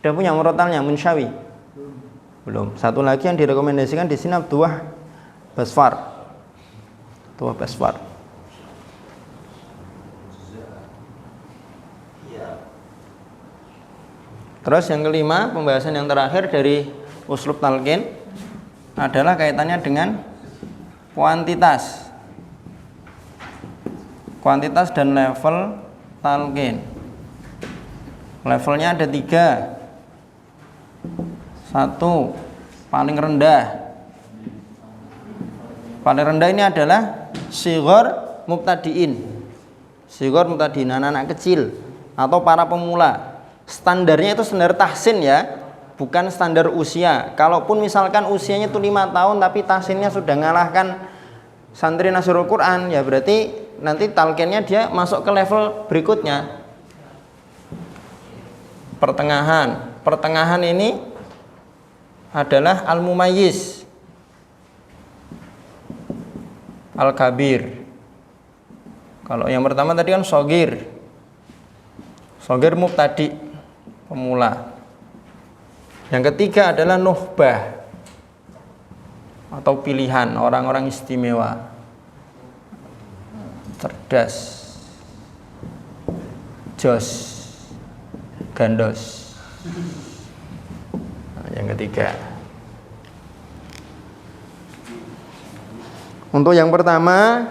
Udah punya murotalnya Minshawi? Belum. Satu lagi yang direkomendasikan di sini Abdullah Basfar. Abdullah Basfar. Terus yang kelima, pembahasan yang terakhir dari uslub talqin adalah kaitannya dengan kuantitas dan level talqin. Levelnya ada 3. 1, paling rendah. Paling rendah ini adalah shighar mubtadiin. Shighar mubtadiin, anak-anak kecil atau para pemula. Standarnya itu standar tahsin ya, bukan standar usia. Kalaupun misalkan usianya itu 5 tahun tapi tahsinnya sudah ngalahkan santri Nasrul Quran, ya berarti nanti talqinnya dia masuk ke level berikutnya. Pertengahan ini adalah al-mumayyiz, al-kabir. Kalau yang pertama tadi kan shogir mubtadi, pemula. Yang ketiga adalah nuhbah atau pilihan, orang-orang istimewa, cerdas, jos, gandos. Yang ketiga. Untuk yang pertama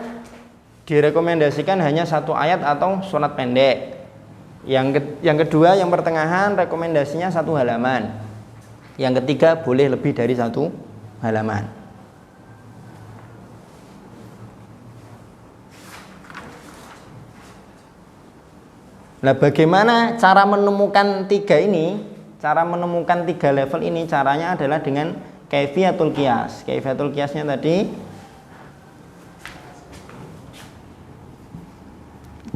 direkomendasikan hanya 1 ayat atau surat pendek. Yang kedua, yang pertengahan rekomendasinya 1 halaman. Yang ketiga boleh lebih dari 1 halaman. Nah, bagaimana cara menemukan 3 ini? Cara menemukan 3 level ini caranya adalah dengan kaifiyatul qiyas. Kaifiyatul qiyasnya tadi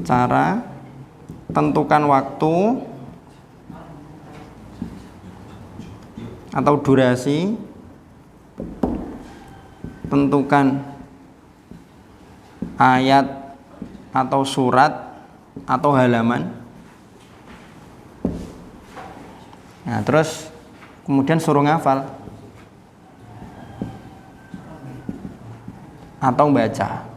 cara tentukan waktu atau durasi, tentukan ayat atau surat atau halaman. Nah, terus kemudian suruh ngafal atau baca.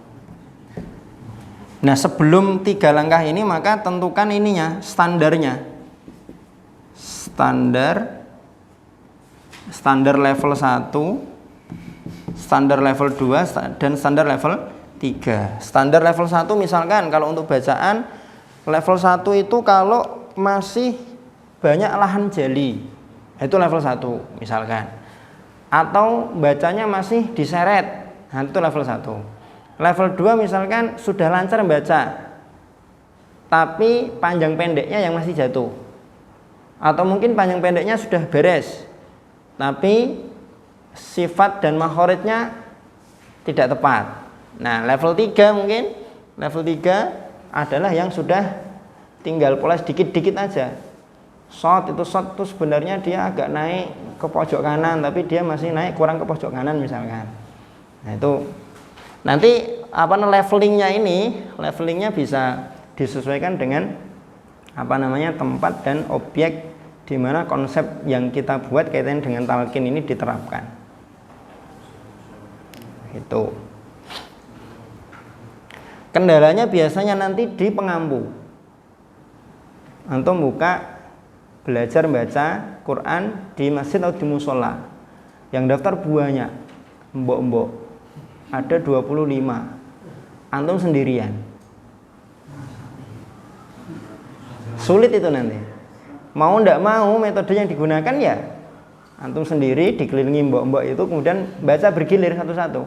Nah, sebelum 3 langkah ini maka tentukan ininya, standarnya. Standar level 1, standar level 2 dan standar level 3. Standar level 1 misalkan kalau untuk bacaan level 1 itu kalau masih banyak lahan jali, itu level 1 misalkan. Atau bacanya masih diseret, nah itu level 1. Level 2 misalkan sudah lancar membaca, tapi panjang pendeknya yang masih jatuh. Atau mungkin panjang pendeknya sudah beres, tapi sifat dan makhorijnya tidak tepat. Nah, level 3 mungkin, level 3 adalah yang sudah tinggal poles dikit-dikit aja. Shot itu sebenarnya dia agak naik ke pojok kanan, tapi dia masih naik kurang ke pojok kanan misalkan. Nah, itu nanti levelingnya bisa disesuaikan dengan tempat dan objek di mana konsep yang kita buat kaitan dengan talqin ini diterapkan. Itu. Kendalanya biasanya nanti di pengampu. Antum belajar baca Quran di masjid atau di musola. Yang daftar banyak, mbok-mbok. Ada 25. Antum sendirian. Sulit itu nanti. Mau ndak mau metode yang digunakan ya antum sendiri dikelilingi mbok-mbok itu, kemudian baca bergilir satu-satu.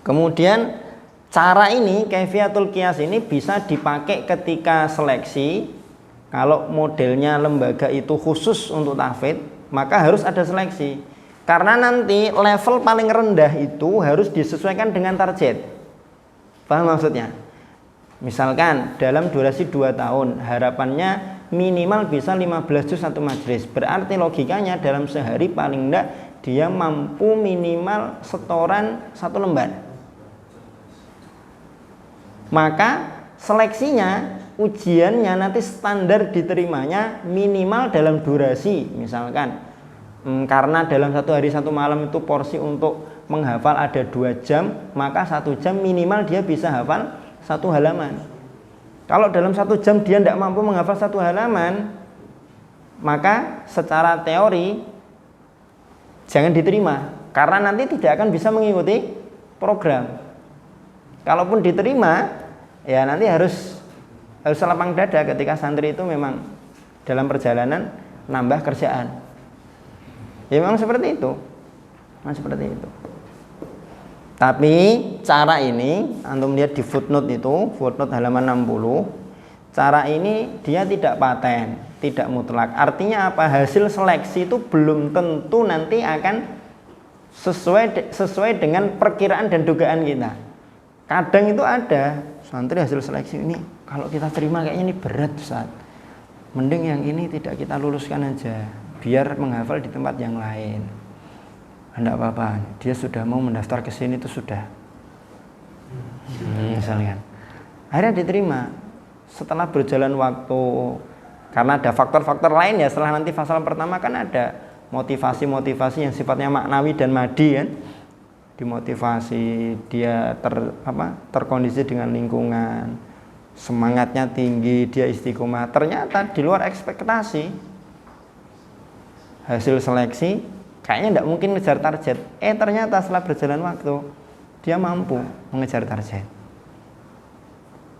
Kemudian cara ini, kaifiyatul qiyas ini bisa dipakai ketika seleksi. Kalau modelnya lembaga itu khusus untuk tahfidz, maka harus ada seleksi. Karena nanti level paling rendah itu harus disesuaikan dengan target. Paham maksudnya? Misalkan dalam durasi 2 tahun harapannya minimal bisa 15 juz satu majlis. Berarti logikanya dalam sehari paling enggak dia mampu minimal setoran 1 lembar. Maka seleksinya, ujiannya nanti standar diterimanya minimal dalam durasi. Misalkan karena dalam 1 hari 1 malam itu porsi untuk menghafal ada 2 jam, maka 1 jam minimal dia bisa hafal 1 halaman. Kalau dalam 1 jam dia tidak mampu menghafal 1 halaman, maka secara teori jangan diterima, karena nanti tidak akan bisa mengikuti program. Kalaupun diterima, ya nanti harus lapang dada ketika santri itu memang dalam perjalanan nambah kerjaan. Ya memang seperti itu. Tapi cara ini antum lihat di footnote itu, footnote halaman 60. Cara ini dia tidak paten, tidak mutlak. Artinya apa? Hasil seleksi itu belum tentu nanti akan sesuai dengan perkiraan dan dugaan kita. Kadang itu ada santri hasil seleksi ini kalau kita terima kayaknya ini berat, Ustaz. Mending yang ini tidak kita luluskan aja, biar menghafal di tempat yang lain. Enggak apa-apa, dia sudah mau mendaftar ke sini itu sudah. Misalnya. Akhirnya diterima. Setelah berjalan waktu, karena ada faktor-faktor lain ya, setelah nanti fase pertama kan ada motivasi-motivasi yang sifatnya maknawi dan madi kan. Dimotivasi, dia terkondisi dengan lingkungan, semangatnya tinggi, dia istiqomah. Ternyata di luar ekspektasi. Hasil seleksi kayaknya tidak mungkin mengejar target. Ternyata setelah berjalan waktu dia mampu mengejar target.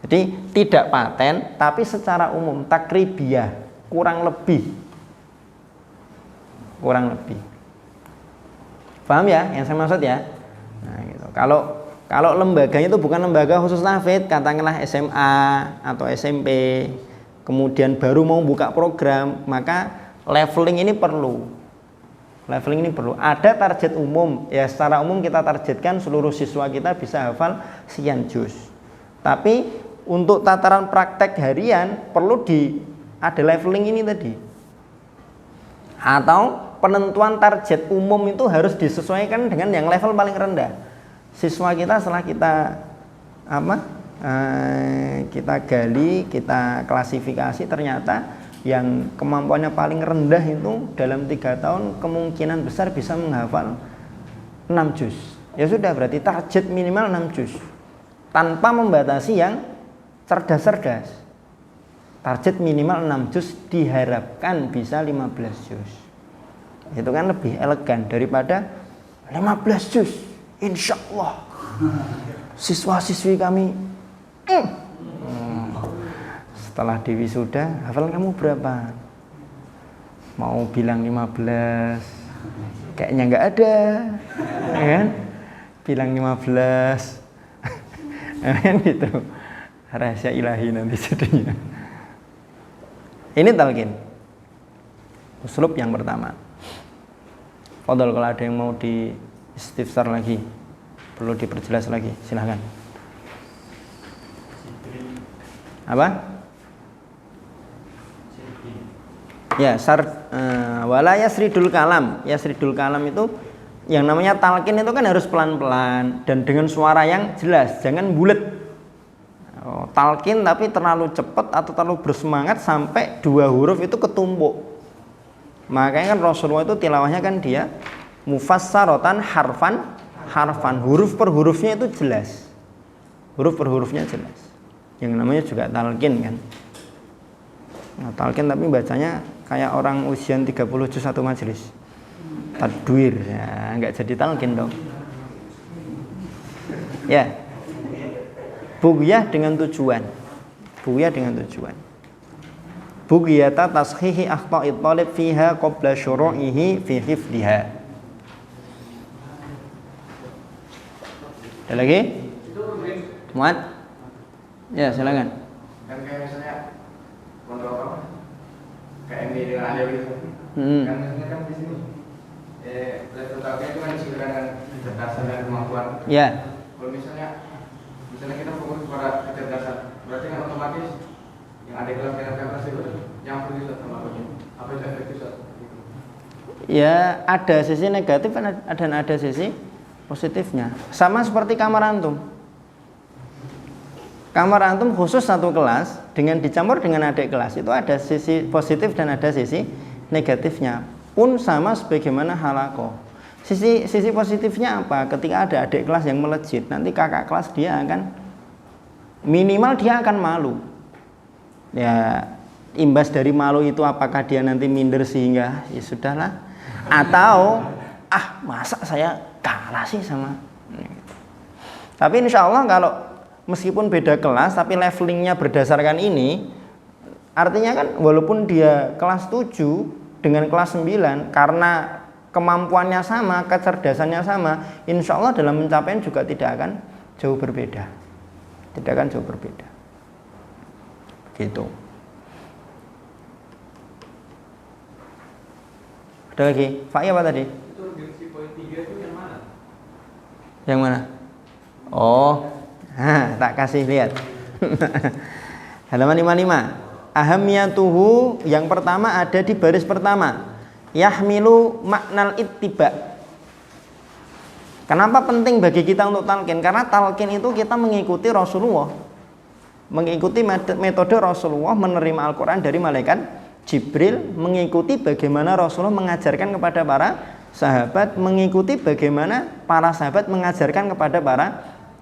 Jadi tidak paten, tapi secara umum takribiyah, kurang lebih. Paham ya yang saya maksud ya? Nah, gitu. Kalau lembaganya itu bukan lembaga khusus tahfidz, katakanlah SMA atau SMP, kemudian baru mau buka program, maka leveling ini perlu. Ada target umum, ya secara umum kita targetkan seluruh siswa kita bisa hafal sekian juz. Tapi untuk tataran praktek harian perlu ada leveling ini tadi. Atau penentuan target umum itu harus disesuaikan dengan yang level paling rendah. Siswa kita setelah kita gali, kita klasifikasi, ternyata yang kemampuannya paling rendah itu dalam 3 tahun kemungkinan besar bisa menghafal 6 juz. Ya sudah, berarti target minimal 6 juz. Tanpa membatasi yang cerdas-cerdas. Target minimal 6 juz, diharapkan bisa 15 juz. Itu kan lebih elegan daripada 15 juz. Insya Allah siswa-siswi kami setelah diwisuda, hafalan kamu berapa? Mau bilang 15, kayaknya nggak ada, kan? Bilang 15, kan gitu. Rahasia ilahi nanti jadinya. Ini talqin. Uslub yang pertama. Fadhol, kalau ada yang mau di istifsar lagi, perlu diperjelas lagi, silahkan. Apa? Ya, wala yasridul kalam. Yasridul kalam itu yang namanya talqin itu kan harus pelan-pelan dan dengan suara yang jelas, jangan bulet. Talqin tapi terlalu cepat atau terlalu bersemangat sampai dua huruf itu ketumpuk. Makanya kan Rasulullah itu tilawahnya kan dia mufassaratan harfan, huruf per hurufnya itu jelas. Huruf per hurufnya jelas. Yang namanya juga talqin kan. Nah, talqin tapi bacanya kayak orang ujian 30 juz satu majelis. Tadwir, ya nggak jadi talqin dong. Ya. Bughyah dengan tujuan. Bughyah dengan tujuan. Bughyata tashihi akhta'it talib fiha qabla syuru'ihi fi hifdhiha. Ada lagi? Muat? Ya, silakan. Kan kayak misalnya kontrol apa? Kayak MD dengan ada gitu. Kan misalnya kan di sini level talqin itu kan disebutkan dengan kecerdasan dan kemampuan. Ya. Kalau misalnya kita fokus pada kecerdasan, berarti kan otomatis yang ada kelas dengan kelas itu yang positif sama apa itu efektif satu. Ya, ada sisi negatif dan ada sisi positifnya. Sama seperti kamar antum. Kamar antum khusus satu kelas dengan dicampur dengan adik kelas itu ada sisi positif dan ada sisi negatifnya. Pun sama sebagaimana halaqah. Sisi positifnya apa? Ketika ada adik kelas yang melejit, nanti kakak kelas dia akan minimal dia akan malu. Ya, imbas dari malu itu apakah dia nanti minder sehingga ya sudahlah, atau masa saya kalah sih sama. Tapi insya Allah kalau meskipun beda kelas tapi levelingnya berdasarkan ini, artinya kan walaupun dia kelas 7 dengan kelas 9 karena kemampuannya sama, kecerdasannya sama, insya Allah dalam pencapaian juga tidak akan jauh berbeda. Tidak akan jauh berbeda. Gitu. Ada lagi? Fai apa tadi? Itu urgensi poin 3 itu yang mana? Yang mana? Oh, tak kasih lihat. Halaman 55. Ahamiyatuhu yang pertama ada di baris pertama. Yahmilu maknal ittiba. Kenapa penting bagi kita untuk talqin? Karena talqin itu kita mengikuti Rasulullah, mengikuti metode Rasulullah menerima Al-Quran dari malaikat Jibril, mengikuti bagaimana Rasulullah mengajarkan kepada para sahabat, mengikuti bagaimana para sahabat mengajarkan kepada para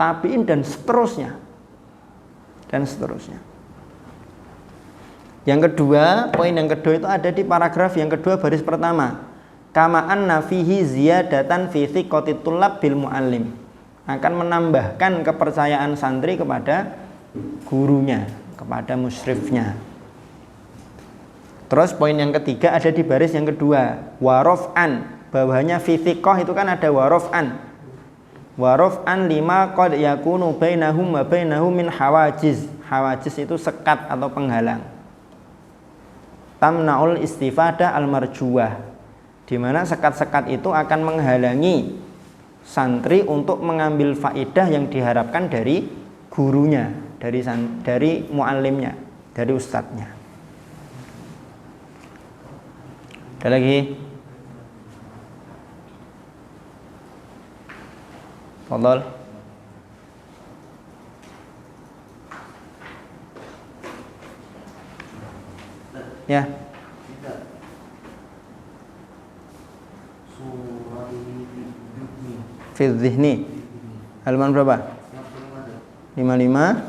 tabi'in dan seterusnya. Dan seterusnya. Yang kedua, poin yang kedua itu ada di paragraf yang kedua baris pertama. Kama anna fihi ziyadatan fi thiqati tullab bil muallim. Akan menambahkan kepercayaan santri kepada gurunya, kepada musyrifnya. Terus poin yang ketiga ada di baris yang kedua. Warof'an, bawahnya fi thiqah itu kan ada warof'an. Warof'an lima qad yakunu bainahum wa bainahu min hawajiz. Hawajiz itu sekat atau penghalang. Tamna'ul istifadah al-marjuwah, di mana sekat-sekat itu akan menghalangi santri untuk mengambil faedah yang diharapkan dari gurunya, dari muallimnya, dari ustadznya. Ada lagi? Fadhal. Ya. Fi dzihni. Halaman berapa? 55.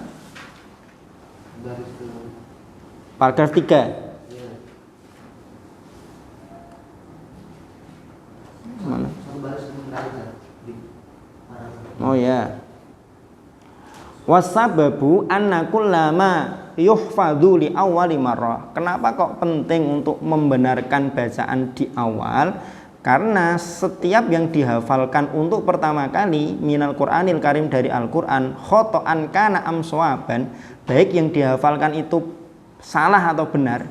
Paragraf 3. Mana? Oh ya. Wasababu anna kullama yuhfadhu li awali marrah. Kenapa kok penting untuk membenarkan bacaan di awal? Karena setiap yang dihafalkan untuk pertama kali minal Qur'anil Karim dari Al-Qur'an khoto'an kana am shawaban, baik yang dihafalkan itu salah atau benar,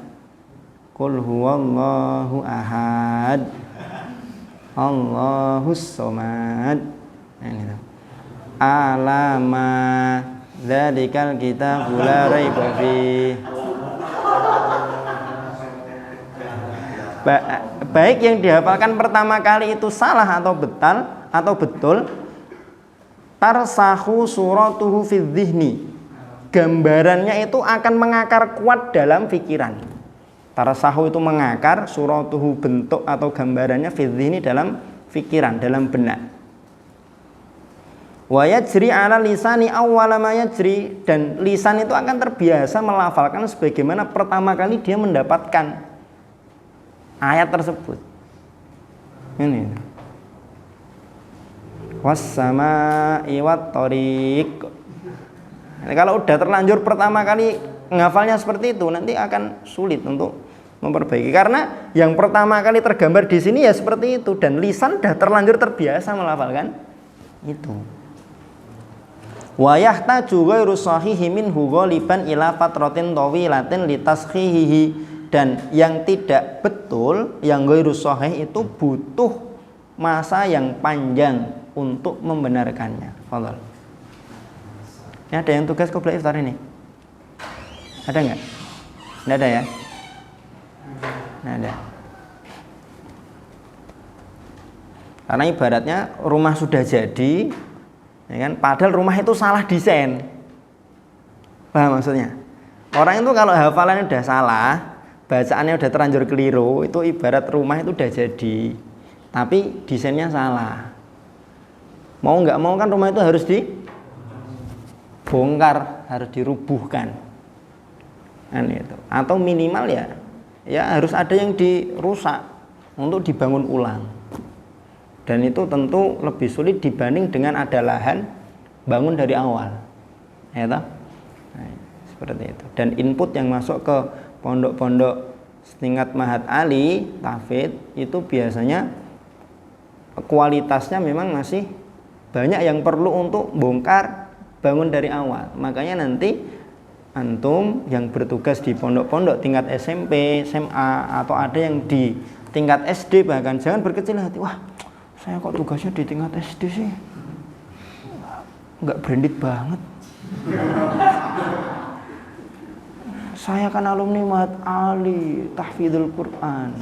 Qul huwallahu ahad. Allahus somad. Nah, ini tuh. Alama dzalikal kitabu la raiba fihi. Baik yang dihafalkan pertama kali itu salah atau betul, tarsahu suratuhu fi dzihni. Gambarannya itu akan mengakar kuat dalam pikiran. Tarsahu itu mengakar, suratuhu bentuk atau gambarannya fi dzihni dalam pikiran, dalam benak. Wa yajri 'ala lisani awwala ma yajri, dan lisan itu akan terbiasa melafalkan sebagaimana pertama kali dia mendapatkan ayat tersebut. Ini. Was-samaa'i wat-thariq. Kalau udah terlanjur pertama kali ngafalnya seperti itu, nanti akan sulit untuk memperbaiki, karena yang pertama kali tergambar di sini ya seperti itu, dan lisan udah terlanjur terbiasa melafalkan itu. Wa yahtaju ghairu sahihi minhu ghaliban ila fatratin tawilatin litaskhihihi, dan yang tidak betul, yang ghairu sahih itu butuh masa yang panjang untuk membenarkannya. Fadhal. Ini ada yang tugas qobliyah iftar ini? Ada nggak? Nggak ada ya? Nggak ada. Karena ibaratnya rumah sudah jadi, ya kan? Padahal rumah itu salah desain. Paham maksudnya? Orang itu kalau hafalannya udah salah, bacaannya udah terlanjur keliru, itu ibarat rumah itu udah jadi, tapi desainnya salah. Mau nggak mau kan rumah itu harus dibongkar, harus dirubuhkan, kan itu. Atau minimal ya harus ada yang dirusak untuk dibangun ulang. Dan itu tentu lebih sulit dibanding dengan ada lahan bangun dari awal, ya toh? Nah, seperti itu. Dan input yang masuk ke pondok-pondok setingkat Mahat Ali, tahfidz, itu biasanya kualitasnya memang masih banyak yang perlu untuk bongkar bangun dari awal. Makanya nanti antum yang bertugas di pondok-pondok tingkat SMP, SMA, atau ada yang di tingkat SD bahkan, jangan berkecil hati. Wah, saya kok tugasnya di tingkat SD sih, nggak branded banget. Saya kan alumni Mahat Ali, tahfidzul Quran.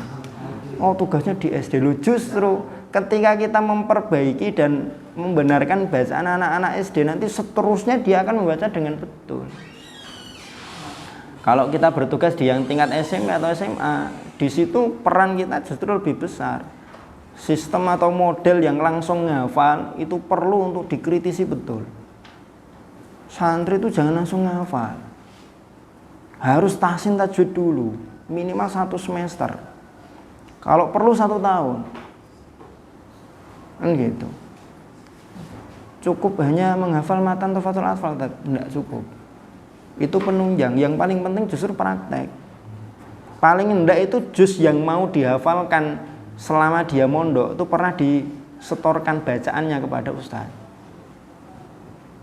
Oh, tugasnya di SD. Lu justru ketika kita memperbaiki dan membenarkan bacaan anak-anak SD, nanti seterusnya dia akan membaca dengan betul. Kalau kita bertugas di yang tingkat SMP atau SMA, di situ peran kita justru lebih besar. Sistem atau model yang langsung ngafal itu perlu untuk dikritisi betul. Santri itu jangan langsung ngafal, harus tahsin tajwid dulu, minimal 1 semester, kalau perlu 1 tahun, kan gitu. Cukup hanya menghafal matan Tuhfatul Atfal, tidak cukup. Itu penunjang. Yang paling penting justru praktek. Paling enggak itu juz yang mau dihafalkan selama dia mondok itu pernah disetorkan bacaannya kepada ustaz.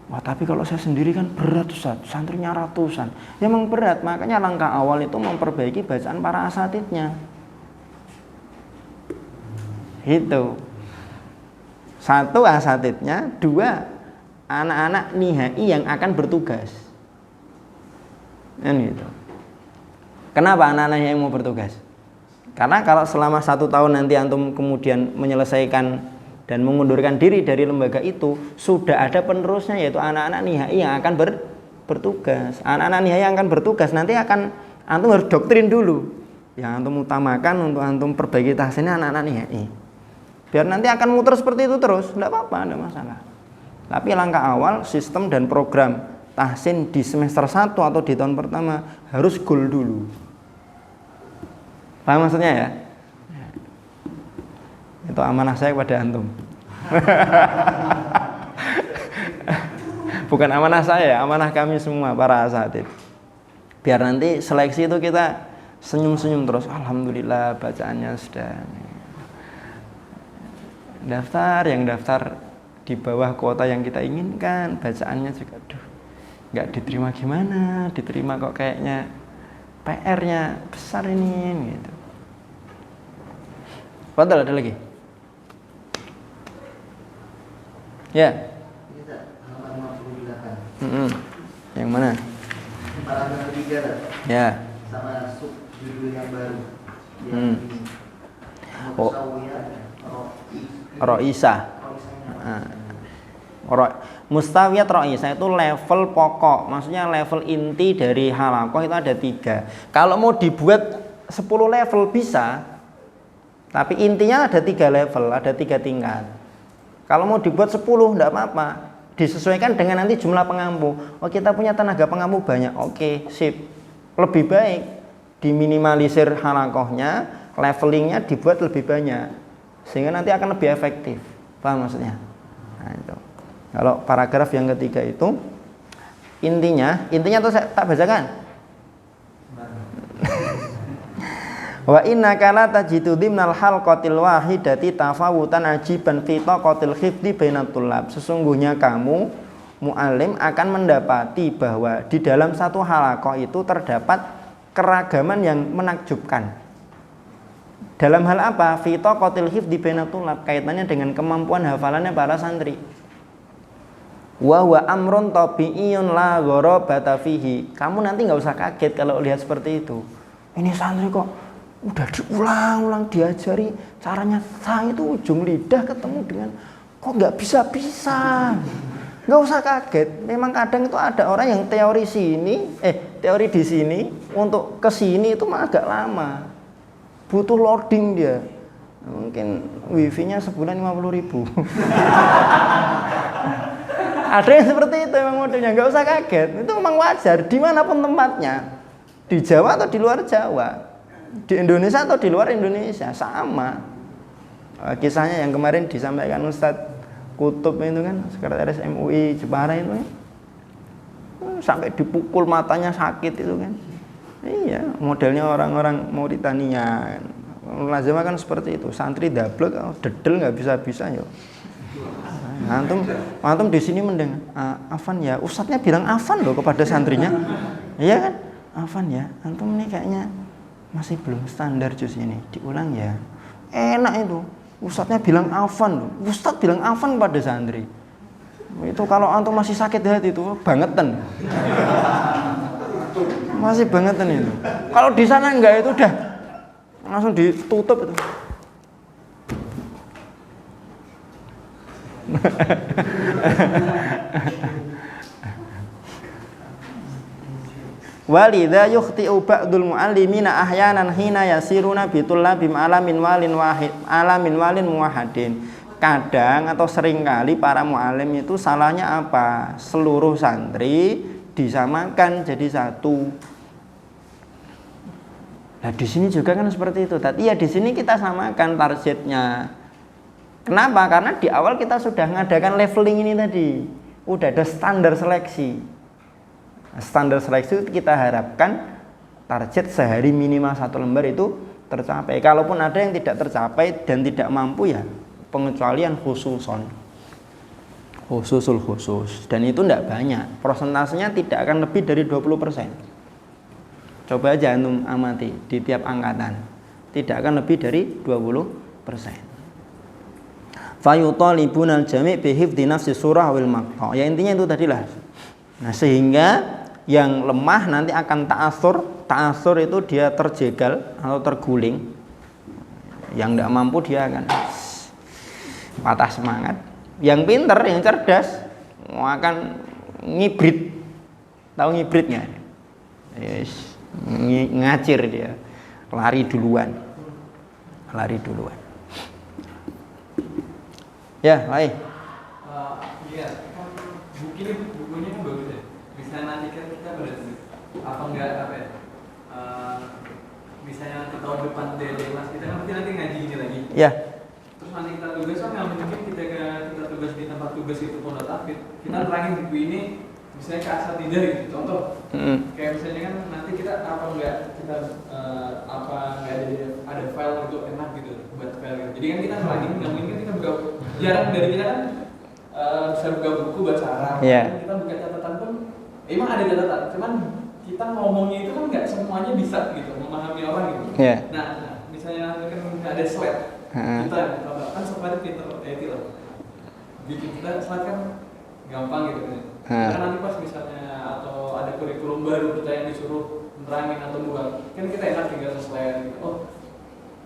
Wah, tapi kalau saya sendiri kan berat ustaz, santrinya ratusan. Ya memang berat, makanya langkah awal itu memperbaiki bacaan para asatidnya. Itu. 1 asatidnya, 2 anak-anak nihai yang akan bertugas. Gitu. Kenapa anak-anak yang mau bertugas? Karena kalau selama 1 tahun nanti antum kemudian menyelesaikan dan mengundurkan diri dari lembaga itu, sudah ada penerusnya, yaitu anak-anak nihai yang akan bertugas. Anak-anak nihai yang akan bertugas nanti akan antum harus doktrin dulu. Yang antum utamakan untuk antum perbaiki tahsinnya anak-anak nihai. Biar nanti akan muter seperti itu terus, tidak apa-apa, tidak masalah. Tapi langkah awal sistem dan program tahsin di semester 1 atau di tahun pertama harus goal dulu. Paham maksudnya ya? Itu amanah saya kepada antum. Bukan amanah saya, amanah kami semua para asatidz. Biar nanti seleksi itu kita senyum-senyum terus. Alhamdulillah bacaannya sudah. Daftar di bawah kuota yang kita inginkan, bacaannya juga nggak diterima gimana, diterima kok kayaknya PR-nya besar ini gitu. Padahal ada lagi. Ya. Ini halaman 58. Yang mana? Paragraf ketiga. Ya. Sama sub judul yang baru. Ro'isah. Mustawiyat ro'isah itu level pokok, maksudnya level inti dari halaqah itu ada 3. Kalau mau dibuat 10 level bisa, tapi intinya ada 3 level, ada 3 tingkat. Kalau mau dibuat 10 enggak apa-apa, disesuaikan dengan nanti jumlah pengampu. Oh, kita punya tenaga pengampu banyak, oke, sip. Lebih baik diminimalisir halaqahnya, levelingnya dibuat lebih banyak, sehingga nanti akan lebih efektif. Paham maksudnya? Nah, itu. Kalau paragraf yang ketiga itu intinya tuh saya tak bacakan. Wa innaka la tajidu dimnal halqatil wahidati tafawutan ajiban fi taqatil khifdi bainat tullab. Sesungguhnya kamu muallim akan mendapati bahwa di dalam satu halaqah itu terdapat keragaman yang menakjubkan. Dalam hal apa? Fi taqatil khifdi bainat tullab, kaitannya dengan kemampuan hafalannya para santri. Wa huwa amrun tabi'iyun la gharabata fihi. Kamu nanti nggak usah kaget kalau lihat seperti itu. Ini santri kok udah diulang-ulang diajari caranya, saya itu ujung lidah ketemu dengan kok nggak bisa. Nggak usah kaget. Memang kadang itu ada orang yang teori di sini untuk ke sini itu mah agak lama. Butuh loading dia. Mungkin wifi-nya sebulan 50.000. Ada yang seperti itu memang modelnya, nggak usah kaget. Itu memang wajar dimanapun tempatnya, di Jawa atau di luar Jawa, di Indonesia atau di luar Indonesia, sama. Kisahnya yang kemarin disampaikan Ustadz Kutub itu kan, sekretaris MUI Jepara itu kan, sampai dipukul matanya sakit itu kan. Iya, modelnya orang-orang Mauritania. Lazimah kan seperti itu, santri dablek, dedel nggak bisa-bisa ya. Antum di sini mendengar Afan ya, ustadznya bilang Afan loh kepada santrinya. Iya kan? Afan ya, antum ini kayaknya masih belum standar juz ini, diulang ya. Enak itu. Ustadznya bilang Afan loh. Ustadz bilang Afan pada santri. Itu kalau antum masih sakit hati itu bangetan. Masih bangetan itu. Kalau di sana enggak, itu udah langsung ditutup itu. Walidha yukhti'u ba'dul mu'allimina ahyanan hina yasiruna bitullabim alamin walin muwahhadin. Kadang atau seringkali para mu'allim itu salahnya apa? Seluruh santri disamakan jadi satu. Nah, di sini juga kan seperti itu. Tadi ya di sini kita samakan targetnya. Kenapa? Karena di awal kita sudah mengadakan leveling ini tadi. Udah ada standar seleksi. Standar seleksi kita harapkan target sehari minimal 1 lembar itu tercapai. Kalaupun ada yang tidak tercapai dan tidak mampu ya pengecualian khususul. Dan itu tidak banyak. Persentasenya tidak akan lebih dari 20%. Coba aja antum amati di tiap angkatan. Tidak akan lebih dari 20%. Fayutalibunal jami' bihifdzi nafsi surah wal maqta. Ya intinya itu tadilah. Nah, sehingga yang lemah nanti akan ta'asur itu dia terjegal atau terguling. Yang tidak mampu dia akan patah semangat. Yang pinter, yang cerdas akan ngibrit. Tahu ngibrit nggak? Yes. Ngacir dia, lari duluan. Ya, baik. Iya, bukunya kan bagus ya. Bisa nanti kan kita berarti apa enggak apa ya? Misalnya nanti tahun depan dari kelas kita kan nanti ngaji ini lagi. Ya. Terus nanti kita tugas kan nggak mungkin kita tugas di tempat tugas itu pondok tahfidz. Kita terangin buku ini misalnya ke asatidzah gitu. Contoh. Kayak misalnya kan nanti kita apa enggak ada file itu enak gitu buat file gitu. Jadi kan kita terangin nggak mungkin kan kita buka, jarang dari kita kan bisa buka buku baca Arab. Yeah. Kita buka catatan pun emang ada catatan, cuman kita ngomongnya itu kan nggak semuanya bisa gitu memahami orang gitu. Yeah. Nah, misalnya kan ada slide, kita kan seperti pinter IT lah. Bikin kita slide kan gampang gitu kan. Karena nanti pas misalnya atau ada kurikulum baru kita yang disuruh nerangin atau bukan, kan kita enak tinggal slide gitu. Oh,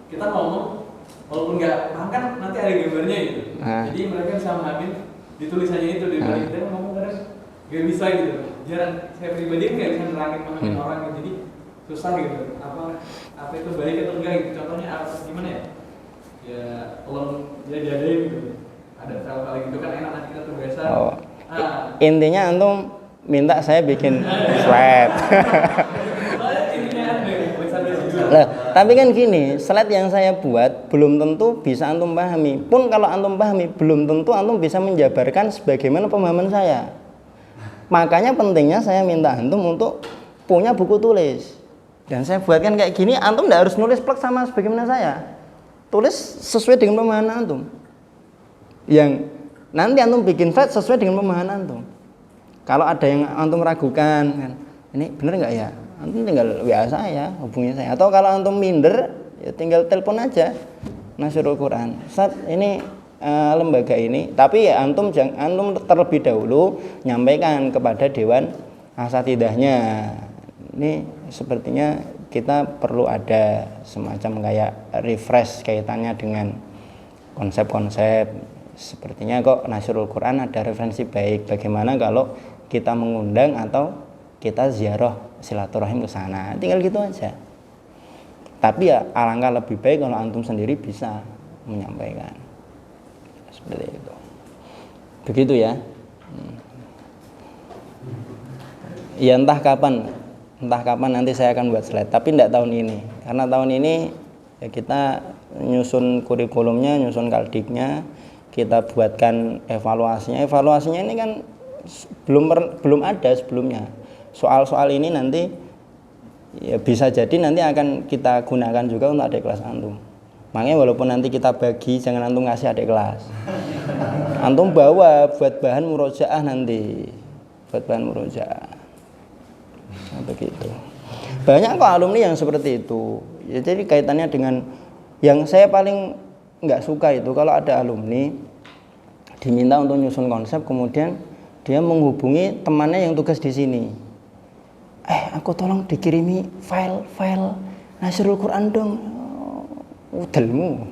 kita ngomong walaupun nggak paham kan nanti ada gambarnya gitu. Jadi mereka bisa memahami di tulisannya itu di balik kita ngomong kadang nggak bisa gitu. Jarang, saya pribadi nggak bisa nerangin memahami orang gitu. Jadi susah gitu. Apa itu baik atau enggak gitu. Contohnya apa gimana ya? Ya tolong diajarin gitu. Ada hal-hal gitu kan enak nanti kita terbiasa. Intinya antum minta saya bikin slide. Loh, tapi kan gini, slide yang saya buat belum tentu bisa antum pahami. Pun kalau antum pahami, belum tentu antum bisa menjabarkan sebagaimana pemahaman saya. Makanya pentingnya saya minta antum untuk punya buku tulis. Dan saya buatkan kayak gini, antum tidak harus nulis plek sama sebagaimana saya. Tulis sesuai dengan pemahaman antum. Yang nanti antum bikin slide sesuai dengan pemahaman antum. Kalau ada yang antum ragukan, kan, ini benar nggak ya? Antum tinggal WA saya, hubungi saya. Atau kalau antum minder, ya tinggal telepon aja. Nasrul Quran. Ustaz, ini lembaga ini. Tapi ya antum terlebih dahulu nyampaikan kepada dewan asatidahnya. Ini sepertinya kita perlu ada semacam kayak refresh kaitannya dengan konsep-konsep. Sepertinya kok Nasrul Quran ada referensi baik. Bagaimana kalau kita mengundang atau kita ziarah silaturahim ke sana, tinggal gitu aja. Tapi ya alangkah lebih baik kalau antum sendiri bisa menyampaikan seperti itu. Begitu ya. Ya entah kapan nanti saya akan buat slide. Tapi tidak tahun ini, karena tahun ini ya kita nyusun kurikulumnya, nyusun kaldiknya, kita buatkan evaluasinya. Evaluasinya ini kan belum ada sebelumnya. Soal-soal ini nanti ya bisa jadi nanti akan kita gunakan juga untuk adik kelas antum. Makanya walaupun nanti kita bagi, jangan antum ngasih adik kelas. Antum bawa buat bahan murojaah nanti. Buat bahan murojaah. Nah, begitu. Banyak kok alumni yang seperti itu. Ya, jadi kaitannya dengan yang saya paling nggak suka itu kalau ada alumni diminta untuk nyusun konsep, kemudian dia menghubungi temannya yang tugas di sini. Aku tolong dikirimi file Nasrul Quran dong. Udelmu.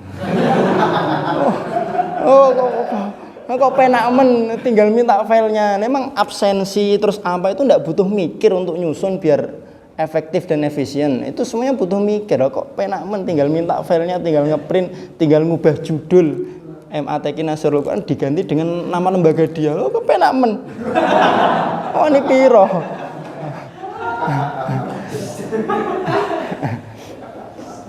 Kok penak men tinggal minta filenya. Memang absensi terus apa itu enggak butuh mikir untuk nyusun biar efektif dan efisien. Itu semuanya butuh mikir. Kok penak men tinggal minta filenya, tinggal ngeprint, tinggal ngubah judul MATQ Nasrul Quran diganti dengan nama lembaga dia. Kok penak men. Oh ini piro.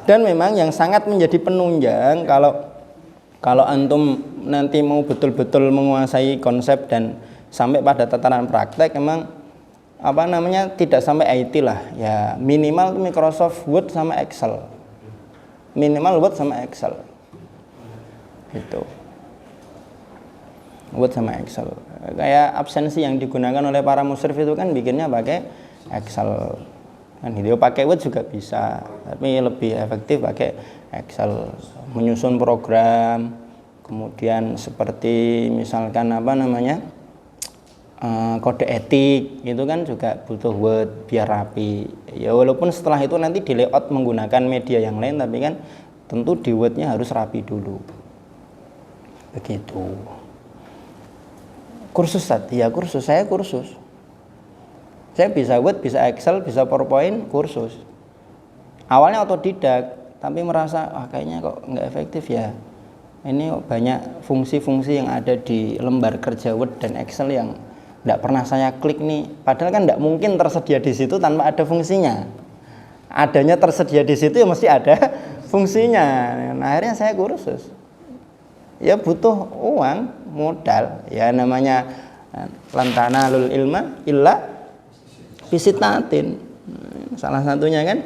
Dan memang yang sangat menjadi penunjang kalau antum nanti mau betul-betul menguasai konsep dan sampai pada tataran praktek, memang tidak sampai IT lah ya, minimal Microsoft Word sama Excel, minimal Word sama Excel gitu. Word sama Excel kayak absensi yang digunakan oleh para musyrif itu kan bikinnya pakai Excel kan gitu. Pakai Word juga bisa, tapi lebih efektif pakai Excel. Menyusun program, kemudian seperti misalkan kode etik itu kan juga butuh Word biar rapi. Ya walaupun setelah itu nanti di layout menggunakan media yang lain, tapi kan tentu di Word-nya harus rapi dulu. Begitu. Kursus tadi ya saya kursus. Saya bisa Word, bisa Excel, bisa PowerPoint, kursus. Awalnya otodidak, tapi merasa kayaknya kok nggak efektif ya. Ini kok banyak fungsi-fungsi yang ada di lembar kerja Word dan Excel yang nggak pernah saya klik nih. Padahal kan nggak mungkin tersedia di situ tanpa ada fungsinya. Adanya tersedia di situ ya mesti ada fungsinya. Nah, akhirnya saya kursus. Ya butuh uang, modal. Ya namanya lantana lul ilma illa bisitatin, salah satunya kan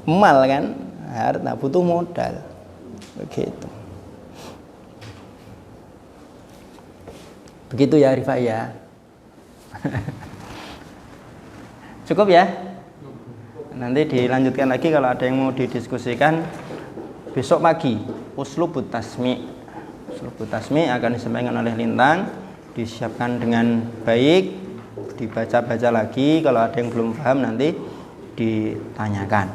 mal kan, harta butuh modal, begitu. Begitu ya Rifai ya. Cukup ya? Nanti dilanjutkan lagi kalau ada yang mau didiskusikan besok pagi. Uslubut tasmi. Uslubut tasmi akan disampaikan oleh Lintang, disiapkan dengan baik, dibaca-baca lagi. Kalau ada yang belum paham nanti ditanyakan.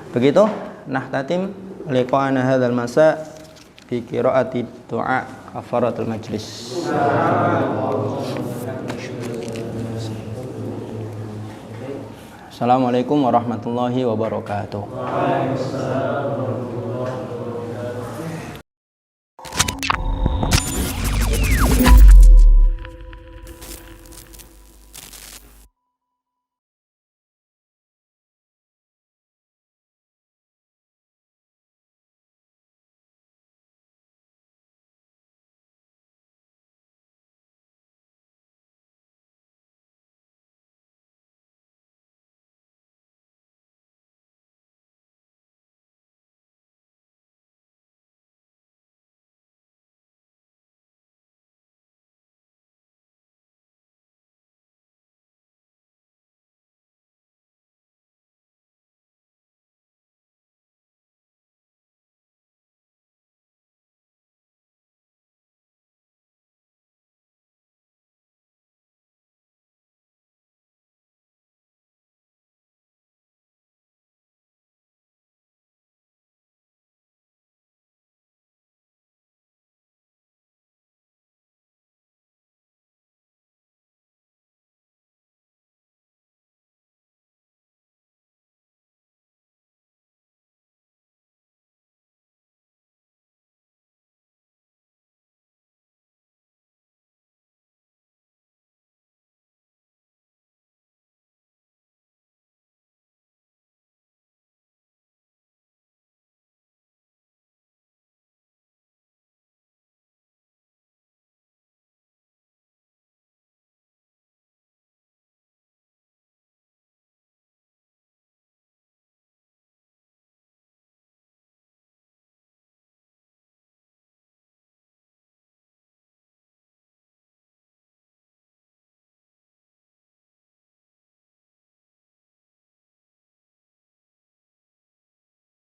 Begitu. Nahtatim liqa'ana hadzal masa bi qiraati du'a kafaratul majlis. Assalamualaikum warahmatullahi wabarakatuh.